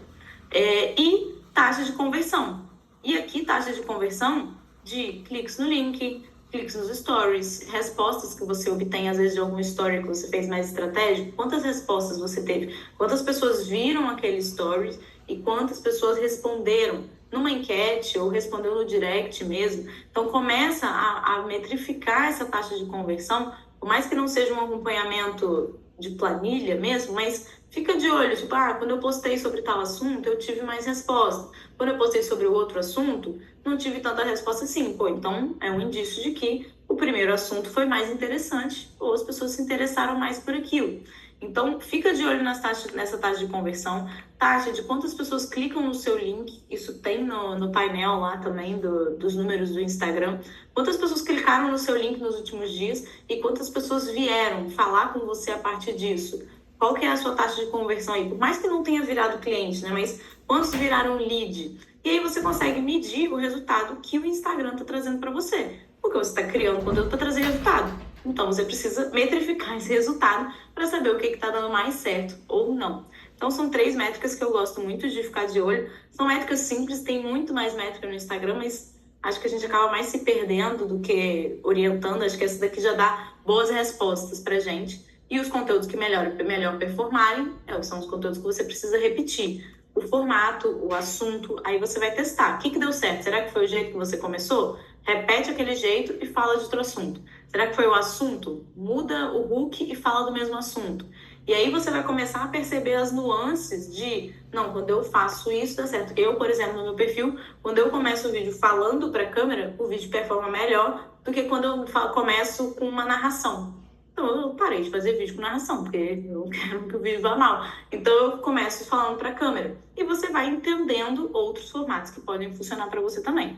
E taxa de conversão. E aqui, taxa de conversão de cliques no link, cliques nos stories, respostas que você obtém, às vezes, de alguma story que você fez mais estratégico. Quantas respostas você teve? Quantas pessoas viram aquele story e quantas pessoas responderam numa enquete ou respondeu no direct mesmo? Então, começa a metrificar essa taxa de conversão, por mais que não seja um acompanhamento de planilha mesmo, mas fica de olho, tipo, quando eu postei sobre tal assunto, eu tive mais resposta. Quando eu postei sobre o outro assunto, não tive tanta resposta assim. Então é um indício de que o primeiro assunto foi mais interessante ou as pessoas se interessaram mais por aquilo. Então, fica de olho nessa taxa de conversão, taxa de quantas pessoas clicam no seu link, isso tem no painel lá também dos números do Instagram, quantas pessoas clicaram no seu link nos últimos dias e quantas pessoas vieram falar com você a partir disso. Qual que é a sua taxa de conversão aí? Por mais que não tenha virado cliente, né? Mas quantos viraram lead? E aí você consegue medir o resultado que o Instagram está trazendo para você. Porque você está criando conteúdo para trazer resultado. Então você precisa metrificar esse resultado para saber o que está dando mais certo ou não. Então são 3 métricas que eu gosto muito de ficar de olho. São métricas simples, tem muito mais métrica no Instagram, mas acho que a gente acaba mais se perdendo do que orientando. Acho que essa daqui já dá boas respostas pra gente. E os conteúdos que melhor performarem são os conteúdos que você precisa repetir. O formato, o assunto, aí você vai testar. O que deu certo? Será que foi o jeito que você começou? Repete aquele jeito e fala de outro assunto. Será que foi o assunto? Muda o hook e fala do mesmo assunto. E aí você vai começar a perceber as nuances de, não, quando eu faço isso, dá certo. Eu, por exemplo, no meu perfil, quando eu começo o vídeo falando para a câmera, o vídeo performa melhor do que quando eu começo com uma narração. Então, eu parei de fazer vídeo com narração, porque eu não quero que o vídeo vá mal. Então, eu começo falando para a câmera. E você vai entendendo outros formatos que podem funcionar para você também.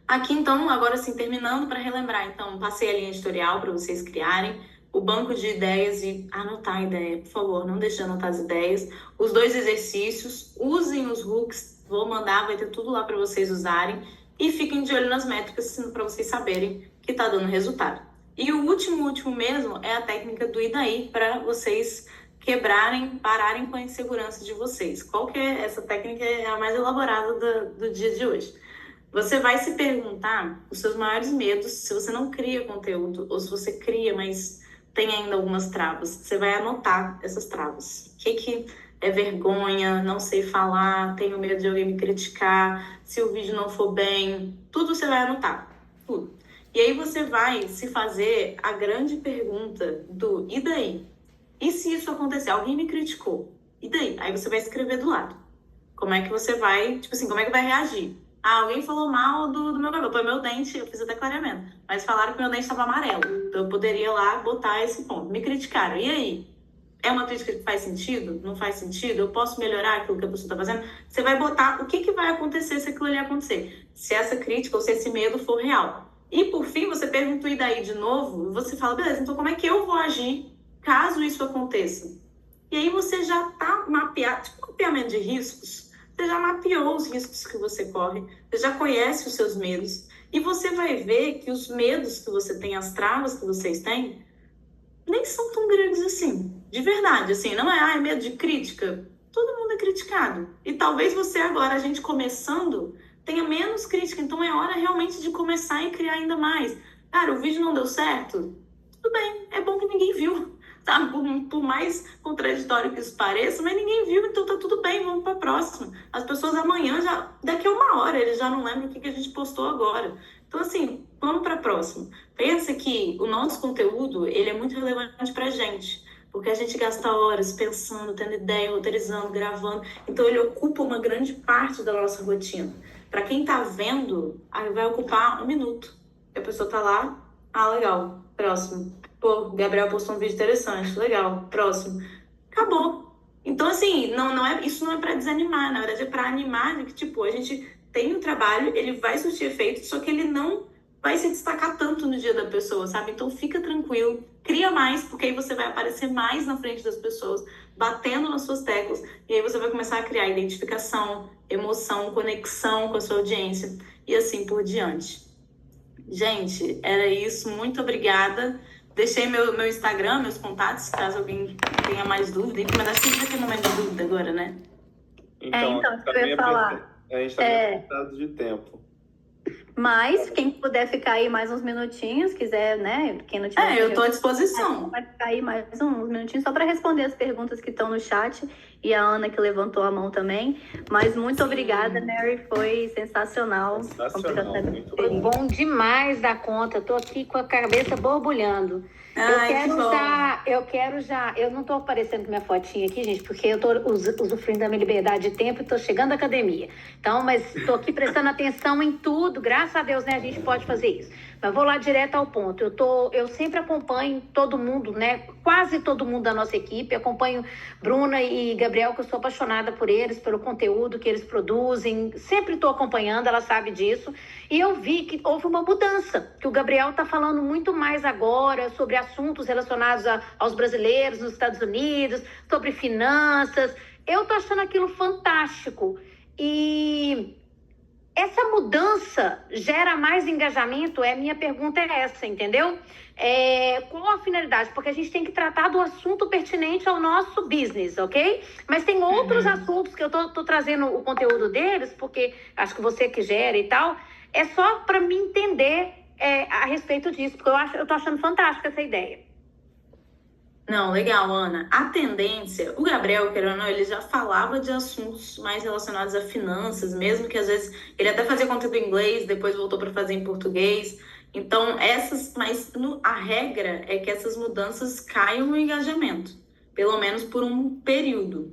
Aqui, então, agora sim, terminando, para relembrar. Então, passei a linha editorial para vocês criarem. O banco de ideias e anotar a ideia, por favor, não deixe de anotar as ideias. Os 2 exercícios, usem os hooks, vou mandar, vai ter tudo lá para vocês usarem. E fiquem de olho nas métricas para vocês saberem que está dando resultado. E o último mesmo é a técnica do e daí, para vocês pararem com a insegurança de vocês. Qual que é essa técnica? É a mais elaborada do dia de hoje. Você vai se perguntar os seus maiores medos, se você não cria conteúdo, ou se você cria, mas tem ainda algumas travas. Você vai anotar essas travas. O que é vergonha, não sei falar, tenho medo de alguém me criticar, se o vídeo não for bem, tudo você vai anotar, tudo. E aí você vai se fazer a grande pergunta do e daí? E se isso acontecer? Alguém me criticou. E daí? Aí você vai escrever do lado. Como é que você vai, como é que vai reagir? Alguém falou mal do meu cabelo. Foi meu dente, eu fiz até clareamento. Mas falaram que meu dente estava amarelo. Então eu poderia lá botar esse ponto. Me criticaram. E aí? É uma crítica que faz sentido? Não faz sentido? Eu posso melhorar aquilo que a pessoa está fazendo? Você vai botar o que vai acontecer se aquilo ali acontecer. Se essa crítica ou se esse medo for real. E, por fim, você pergunta e daí de novo, você fala, beleza, então como é que eu vou agir caso isso aconteça? E aí você já está mapeado, tipo mapeamento de riscos, você já mapeou os riscos que você corre, você já conhece os seus medos, e você vai ver que os medos que você tem, as travas que vocês têm, nem são tão grandes assim, de verdade, assim, não é medo de crítica, todo mundo é criticado. E talvez você agora, a gente começando, tenha menos crítica. Então é hora realmente de começar e criar ainda mais. Cara, o vídeo não deu certo? Tudo bem, é bom que ninguém viu. Sabe? Por mais contraditório que isso pareça, mas ninguém viu, então tá tudo bem, vamos para a próxima. As pessoas amanhã, daqui a 1 hora, eles já não lembram o que a gente postou agora. Então, assim, vamos para a próxima. Pensa que o nosso conteúdo, ele é muito relevante pra gente, porque a gente gasta horas pensando, tendo ideia, roteirizando, gravando. Então, ele ocupa uma grande parte da nossa rotina. Para quem tá vendo, aí vai ocupar 1 minuto. E a pessoa tá lá, legal, próximo. Pô, Gabriel postou um vídeo interessante, legal, próximo. Acabou. Então, assim, isso não é para desanimar, na verdade é para animar, de que, tipo, a gente tem um trabalho, ele vai surtir efeito, só que ele não vai se destacar tanto no dia da pessoa, sabe? Então, fica tranquilo, cria mais, porque aí você vai aparecer mais na frente das pessoas, batendo nas suas teclas, e aí você vai começar a criar identificação, emoção, conexão com a sua audiência, e assim por diante. Gente, era isso, muito obrigada. Deixei meu Instagram, meus contatos, caso alguém tenha mais dúvida. Mas acho que a gente vai ter momento de dúvida agora, né? Então eu ia falar. A gente está limitado de tempo. Mas quem puder ficar aí mais uns minutinhos, quiser, né? Quem não tiver. Eu estou à disposição. Vai ficar aí mais uns minutinhos só para responder as perguntas que estão no chat. E a Ana que levantou a mão também. Mas muito obrigada, Mary. Foi sensacional. Foi bom demais da conta. Estou aqui com a cabeça borbulhando. Eu não estou aparecendo com minha fotinha aqui, gente, porque eu estou usufruindo da minha liberdade de tempo e estou chegando à academia. Então, mas estou aqui prestando atenção em tudo. Graças a Deus, né, a gente pode fazer isso. Mas vou lá direto ao ponto. Eu sempre acompanho todo mundo, né? Quase todo mundo da nossa equipe. Acompanho Bruna e Gabriel, que eu sou apaixonada por eles, pelo conteúdo que eles produzem. Sempre estou acompanhando, ela sabe disso. E eu vi que houve uma mudança, que o Gabriel está falando muito mais agora sobre assuntos relacionados aos brasileiros nos Estados Unidos, sobre finanças. Eu estou achando aquilo fantástico. E essa mudança gera mais engajamento? Minha pergunta é essa, entendeu? Qual a finalidade? Porque a gente tem que tratar do assunto pertinente ao nosso business, ok? Mas tem outros assuntos que eu tô trazendo o conteúdo deles, porque acho que você que gera e tal, é só para me entender a respeito disso, porque eu tô achando fantástica essa ideia. Não, legal, Ana. A tendência, o Gabriel, querendo ou não, ele já falava de assuntos mais relacionados a finanças, mesmo que às vezes ele até fazia conteúdo em inglês, depois voltou para fazer em português. Então, a regra é que essas mudanças caiam no engajamento, pelo menos por um período.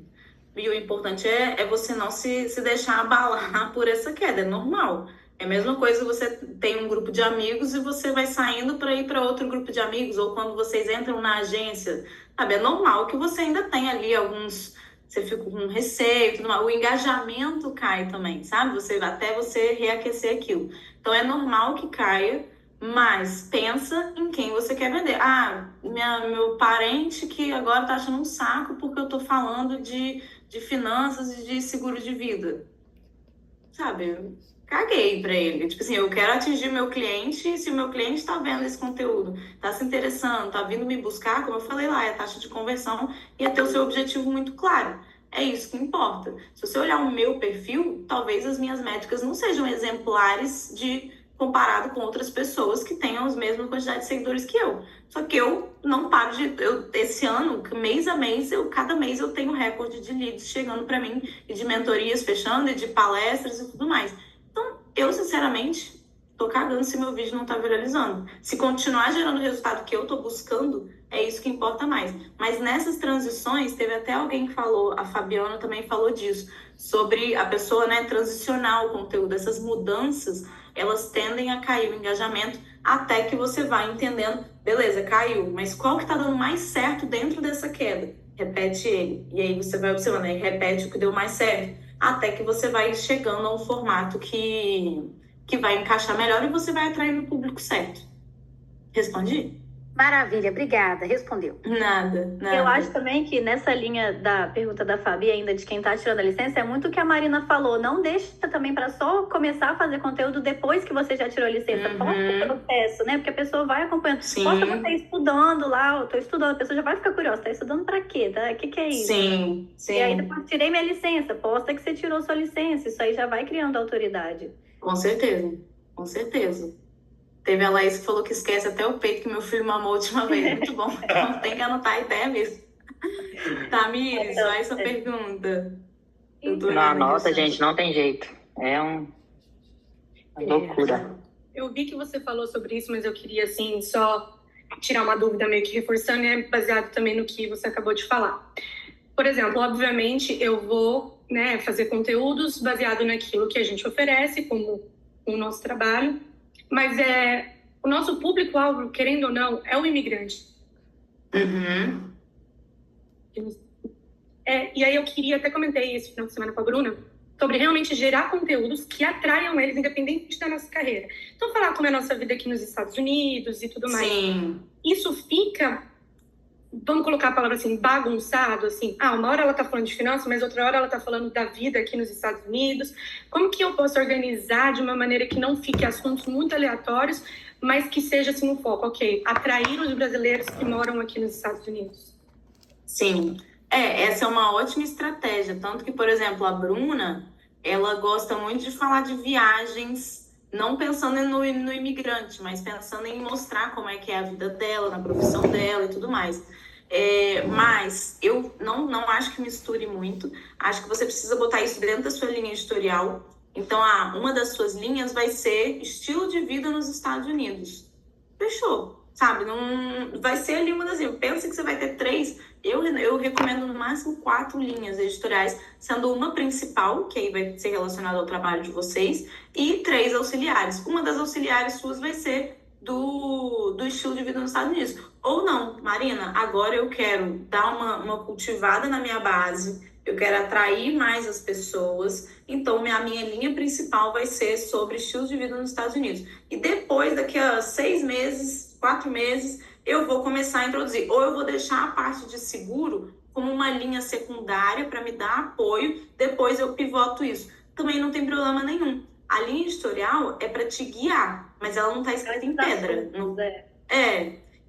E o importante é você não se deixar abalar por essa queda, é normal. É a mesma coisa, você tem um grupo de amigos e você vai saindo para ir para outro grupo de amigos, ou quando vocês entram na agência, sabe? É normal que você ainda tenha ali você fica com receio, tudo mais. O engajamento cai também, sabe? Até você reaquecer aquilo. Então é normal que caia, mas pensa em quem você quer vender. Meu parente que agora tá achando um saco porque eu tô falando de finanças e de seguro de vida. Sabe? Caguei pra ele. Tipo assim, eu quero atingir meu cliente, e se o meu cliente tá vendo esse conteúdo, tá se interessando, tá vindo me buscar, como eu falei lá, é a taxa de conversão e é ter o seu objetivo muito claro. É isso que importa. Se você olhar o meu perfil, talvez as minhas métricas não sejam exemplares comparado com outras pessoas que tenham a mesma quantidade de seguidores que eu. Só que eu não paro esse ano, mês a mês, cada mês eu tenho recorde de leads chegando para mim, e de mentorias fechando, e de palestras e tudo mais. Então, eu, sinceramente, tô cagando se meu vídeo não tá viralizando. Se continuar gerando o resultado que eu tô buscando, é isso que importa mais. Mas nessas transições, teve até alguém que falou, a Fabiana também falou disso, sobre a pessoa, né, transicionar o conteúdo. Essas mudanças, elas tendem a cair o engajamento até que você vai entendendo, beleza, caiu, mas qual que tá dando mais certo dentro dessa queda? Repete ele. E aí você vai observando, aí repete o que deu mais certo, até que você vai chegando a um formato que vai encaixar melhor e você vai atrair o público certo. Respondi? Maravilha, obrigada. Respondeu. Nada. Eu acho também que nessa linha da pergunta da Fabi, ainda de quem está tirando a licença, é muito o que a Marina falou. Não deixa também para só começar a fazer conteúdo depois que você já tirou a licença. Posta o processo, né? Porque a pessoa vai acompanhando. Sim. Posta você estudando lá, eu tô estudando, a pessoa já vai ficar curiosa. Tá estudando para quê? Tá? O que é isso? Sim. E aí depois tirei minha licença. Posta que você tirou sua licença. Isso aí já vai criando autoridade. Com certeza. Com certeza. Teve a Laís que falou que esquece até o peito que meu filho mamou a última vez. Muito bom. Então tem que anotar a ideia mesmo. Tamires, vai essa pergunta. Não anota, gente, não tem jeito. É uma loucura. Eu vi que você falou sobre isso, mas eu queria, assim, só tirar uma dúvida meio que reforçando, e baseado também no que você acabou de falar. Por exemplo, obviamente, eu vou, né, fazer conteúdos baseado naquilo que a gente oferece, como o nosso trabalho, mas o nosso público-alvo, querendo ou não, é o imigrante. Uhum. E aí eu queria, até comentei esse final de semana com a Bruna, sobre realmente gerar conteúdos que atraiam eles, independente da nossa carreira. Então, falar como é a nossa vida aqui nos Estados Unidos e tudo mais. Sim. Isso fica, vamos colocar a palavra assim, bagunçado, assim. Uma hora ela tá falando de finanças, mas outra hora ela tá falando da vida aqui nos Estados Unidos. Como que eu posso organizar de uma maneira que não fique assuntos muito aleatórios, mas que seja assim um foco, ok, atrair os brasileiros que moram aqui nos Estados Unidos? Sim. Essa é uma ótima estratégia. Tanto que, por exemplo, a Bruna, ela gosta muito de falar de viagens, não pensando no imigrante, mas pensando em mostrar como é que é a vida dela, na profissão dela e tudo mais. Mas eu não acho que misture muito. Acho que você precisa botar isso dentro da sua linha editorial. Então, uma das suas linhas vai ser estilo de vida nos Estados Unidos. Fechou, sabe? Não vai ser ali uma das linhas. Pensa que você vai ter 3... Eu recomendo no máximo 4 linhas editoriais, sendo uma principal, que aí vai ser relacionada ao trabalho de vocês, e 3 auxiliares. Uma das auxiliares suas vai ser do estilo de vida nos Estados Unidos. Ou não, Marina, agora eu quero dar uma cultivada na minha base, eu quero atrair mais as pessoas, então minha linha principal vai ser sobre estilo de vida nos Estados Unidos. E depois, daqui a 6 meses, 4 meses, eu vou começar a introduzir. Ou eu vou deixar a parte de seguro como uma linha secundária para me dar apoio, depois eu pivoto isso. Também não tem problema nenhum. A linha editorial é para te guiar, mas ela não está escrita em pedra.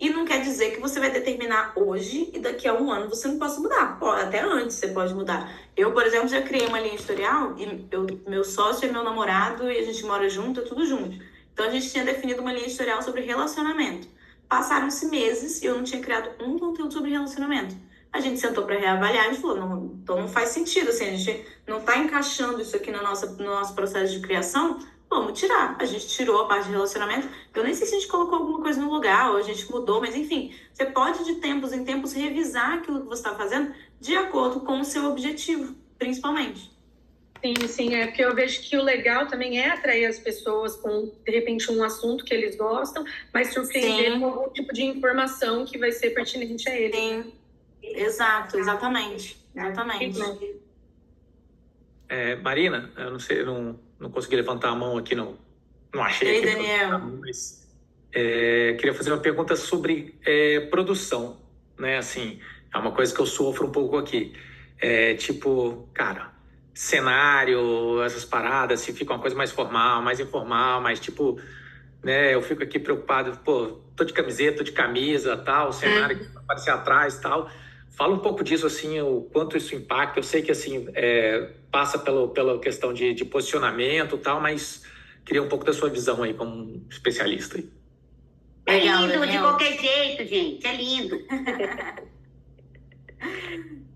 E não quer dizer que você vai determinar hoje e daqui a 1 ano você não possa mudar. Até antes você pode mudar. Eu, por exemplo, já criei uma linha editorial e meu sócio é meu namorado e a gente mora junto, é tudo junto. Então a gente tinha definido uma linha editorial sobre relacionamento. Passaram-se meses e eu não tinha criado um conteúdo sobre relacionamento. A gente sentou para reavaliar e falou, então não faz sentido, assim, a gente não está encaixando isso aqui no nosso processo de criação, vamos tirar. A gente tirou a parte de relacionamento. Eu nem sei se a gente colocou alguma coisa no lugar ou a gente mudou, mas enfim, você pode de tempos em tempos revisar aquilo que você está fazendo de acordo com o seu objetivo, principalmente. Sim, porque eu vejo que o legal também é atrair as pessoas com, de repente, um assunto que eles gostam, mas surpreender com algum tipo de informação que vai ser pertinente a eles. Sim, exatamente. Marina, eu não sei, eu não consegui levantar a mão aqui, não achei. Ei, aqui, Daniel. Mas queria fazer uma pergunta sobre produção, né? Assim, é uma coisa que eu sofro um pouco aqui. Cara, cenário, essas paradas, se fica uma coisa mais formal, mais informal, mais tipo, né, eu fico aqui preocupado, tô de camiseta, tô de camisa, tal, cenário que vai aparecer atrás, tal. Fala um pouco disso, assim, o quanto isso impacta. Eu sei que, assim, passa pela questão de posicionamento, tal, mas queria um pouco da sua visão aí como especialista. É lindo de qualquer jeito, gente, é lindo.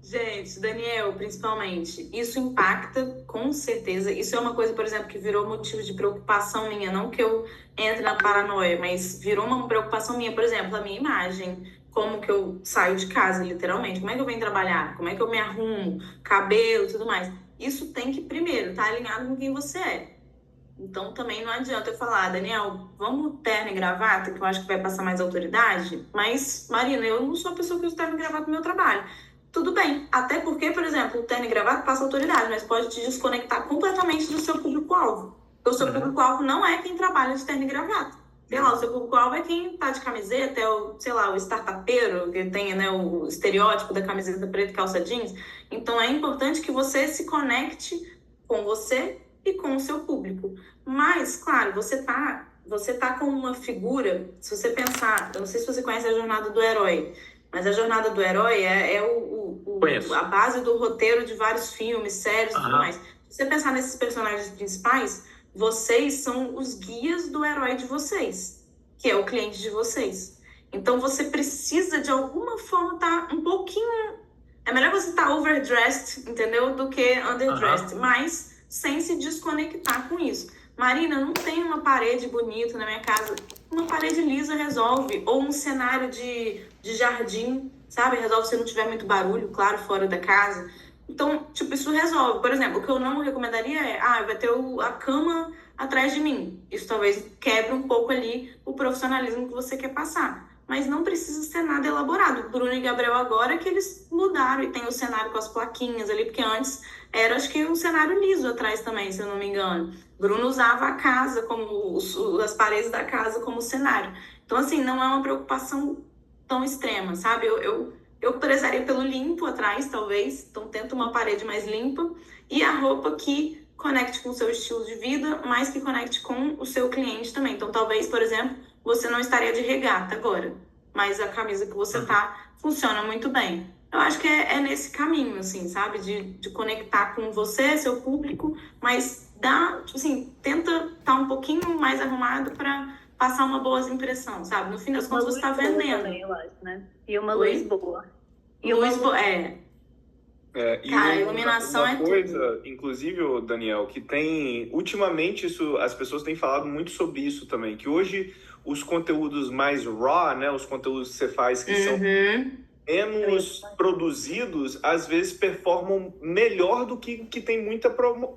Gente, Daniel, principalmente, isso impacta com certeza. Isso é uma coisa, por exemplo, que virou motivo de preocupação minha. Não que eu entre na paranoia, mas virou uma preocupação minha. Por exemplo, a minha imagem, como que eu saio de casa, literalmente. Como é que eu venho trabalhar? Como é que eu me arrumo? Cabelo e tudo mais. Isso tem que, primeiro, estar alinhado com quem você é. Então, também não adianta eu falar, Daniel, vamos terno e gravata, que eu acho que vai passar mais autoridade. Mas, Marina, eu não sou a pessoa que usa terno e gravata no meu trabalho. Tudo bem, até porque, por exemplo, o terno e gravata passa autoridade, mas pode te desconectar completamente do seu público-alvo. Porque o seu público-alvo não é quem trabalha de terno e gravata. sei lá, o seu público-alvo é quem tá de camiseta, é o, sei lá, o startupeiro, que tem, né, o estereótipo da camiseta preta e calça jeans. Então, é importante que você se conecte com você e com o seu público. Mas, claro, você tá com uma figura, se você pensar, eu não sei se você conhece a Jornada do Herói, mas a Jornada do Herói é a base do roteiro de vários filmes, séries e tudo mais. Se você pensar nesses personagens principais, vocês são os guias do herói de vocês, que é o cliente de vocês. Então, você precisa, de alguma forma, estar um pouquinho... É melhor você estar overdressed, entendeu? Do que underdressed, mas sem se desconectar com isso. Marina, não tem uma parede bonita na minha casa. Uma parede lisa resolve. Ou um cenário de jardim, sabe? Resolve se não tiver muito barulho, claro, fora da casa. Então, tipo, isso resolve. Por exemplo, o que eu não recomendaria é, vai ter a cama atrás de mim. Isso talvez quebre um pouco ali o profissionalismo que você quer passar. Mas não precisa ser nada elaborado. Bruno e Gabriel agora que eles mudaram e tem o cenário com as plaquinhas ali, porque antes era, acho que, um cenário liso atrás também, se eu não me engano. Bruno usava a casa, como as paredes da casa como cenário. Então, assim, não é uma preocupação tão extrema, sabe? Eu prezaria pelo limpo atrás, talvez. Então, tenta uma parede mais limpa. E a roupa que conecte com o seu estilo de vida, mas que conecte com o seu cliente também. Então, talvez, por exemplo, você não estaria de regata agora, mas a camisa que você tá funciona muito bem. Eu acho que é nesse caminho, assim, sabe? De conectar com você, seu público, mas tenta estar um pouquinho mais arrumado para passar uma boa impressão, sabe? No fim das contas, você está vendendo. Também, eu acho, né? E uma luz boa. Cara, a iluminação uma é coisa, tudo. Inclusive, Daniel, que tem... Ultimamente, as pessoas têm falado muito sobre isso também, que hoje os conteúdos mais raw, né? Os conteúdos que você faz que são menos produzidos, às vezes performam melhor do que tem muita produção.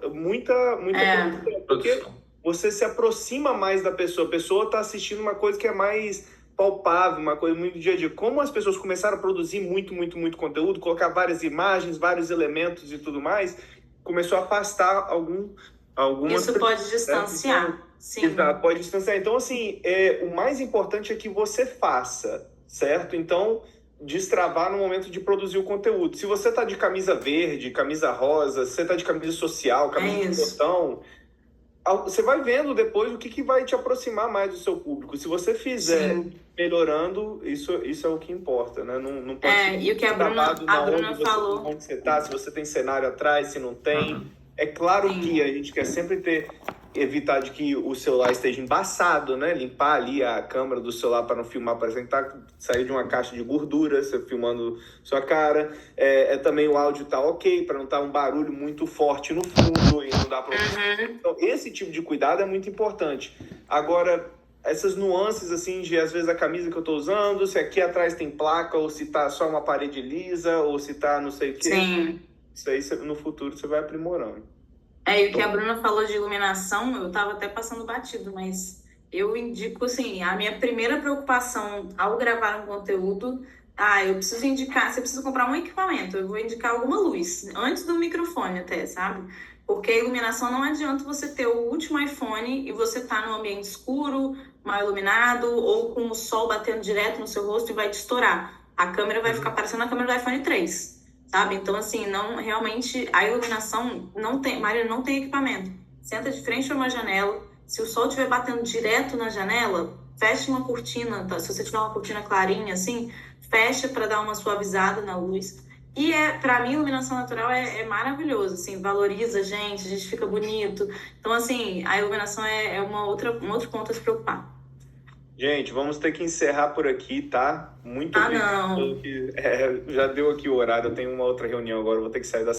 Porque você se aproxima mais da pessoa. A pessoa está assistindo uma coisa que é mais palpável, uma coisa muito do dia a dia. Como as pessoas começaram a produzir muito conteúdo, colocar várias imagens, vários elementos e tudo mais, começou a afastar algumas... Isso pode distanciar. Sim. Exato, pode distanciar. Então, assim, o mais importante é que você faça, certo? Então, destravar no momento de produzir o conteúdo. Se você tá de camisa verde, camisa rosa, se você tá de camisa social, camisa de botão, você vai vendo depois o que vai te aproximar mais do seu público. Se você fizer melhorando, isso é o que importa, né? Não pode ser e o que a Bruna falou. Onde você tá, se você tem cenário atrás, se não tem. É claro que a gente quer sempre evitar de que o celular esteja embaçado, né? Limpar ali a câmera do celular para não filmar, para tentar sair de uma caixa de gordura, você filmando sua cara. Também o áudio tá ok, para não estar um barulho muito forte no fundo e não dá para... Então, esse tipo de cuidado é muito importante. Agora, essas nuances, assim, de às vezes a camisa que eu tô usando, se aqui atrás tem placa, ou se tá só uma parede lisa, ou se tá não sei o quê. Sim. Isso aí, no futuro, você vai aprimorando. E o que a Bruna falou de iluminação, eu tava até passando batido, mas eu indico, assim, a minha primeira preocupação ao gravar um conteúdo, eu preciso indicar, você precisa comprar um equipamento, eu vou indicar alguma luz, antes do microfone até, sabe? Porque a iluminação não adianta você ter o último iPhone e você tá num ambiente escuro, mal iluminado, ou com o sol batendo direto no seu rosto e vai te estourar. A câmera vai ficar parecendo a câmera do iPhone 3. Sabe? Então, assim, realmente a iluminação Marina não tem equipamento. Senta de frente para uma janela. Se o sol estiver batendo direto na janela, feche uma cortina. Tá? Se você tiver uma cortina clarinha, assim, fecha para dar uma suavizada na luz. E para mim, iluminação natural é maravilhoso, assim, valoriza a gente fica bonito. Então, assim, a iluminação é um outro ponto a se preocupar. Gente, vamos ter que encerrar por aqui, tá? Muito obrigado. Não. Já deu aqui o horário, eu tenho uma outra reunião agora, vou ter que sair da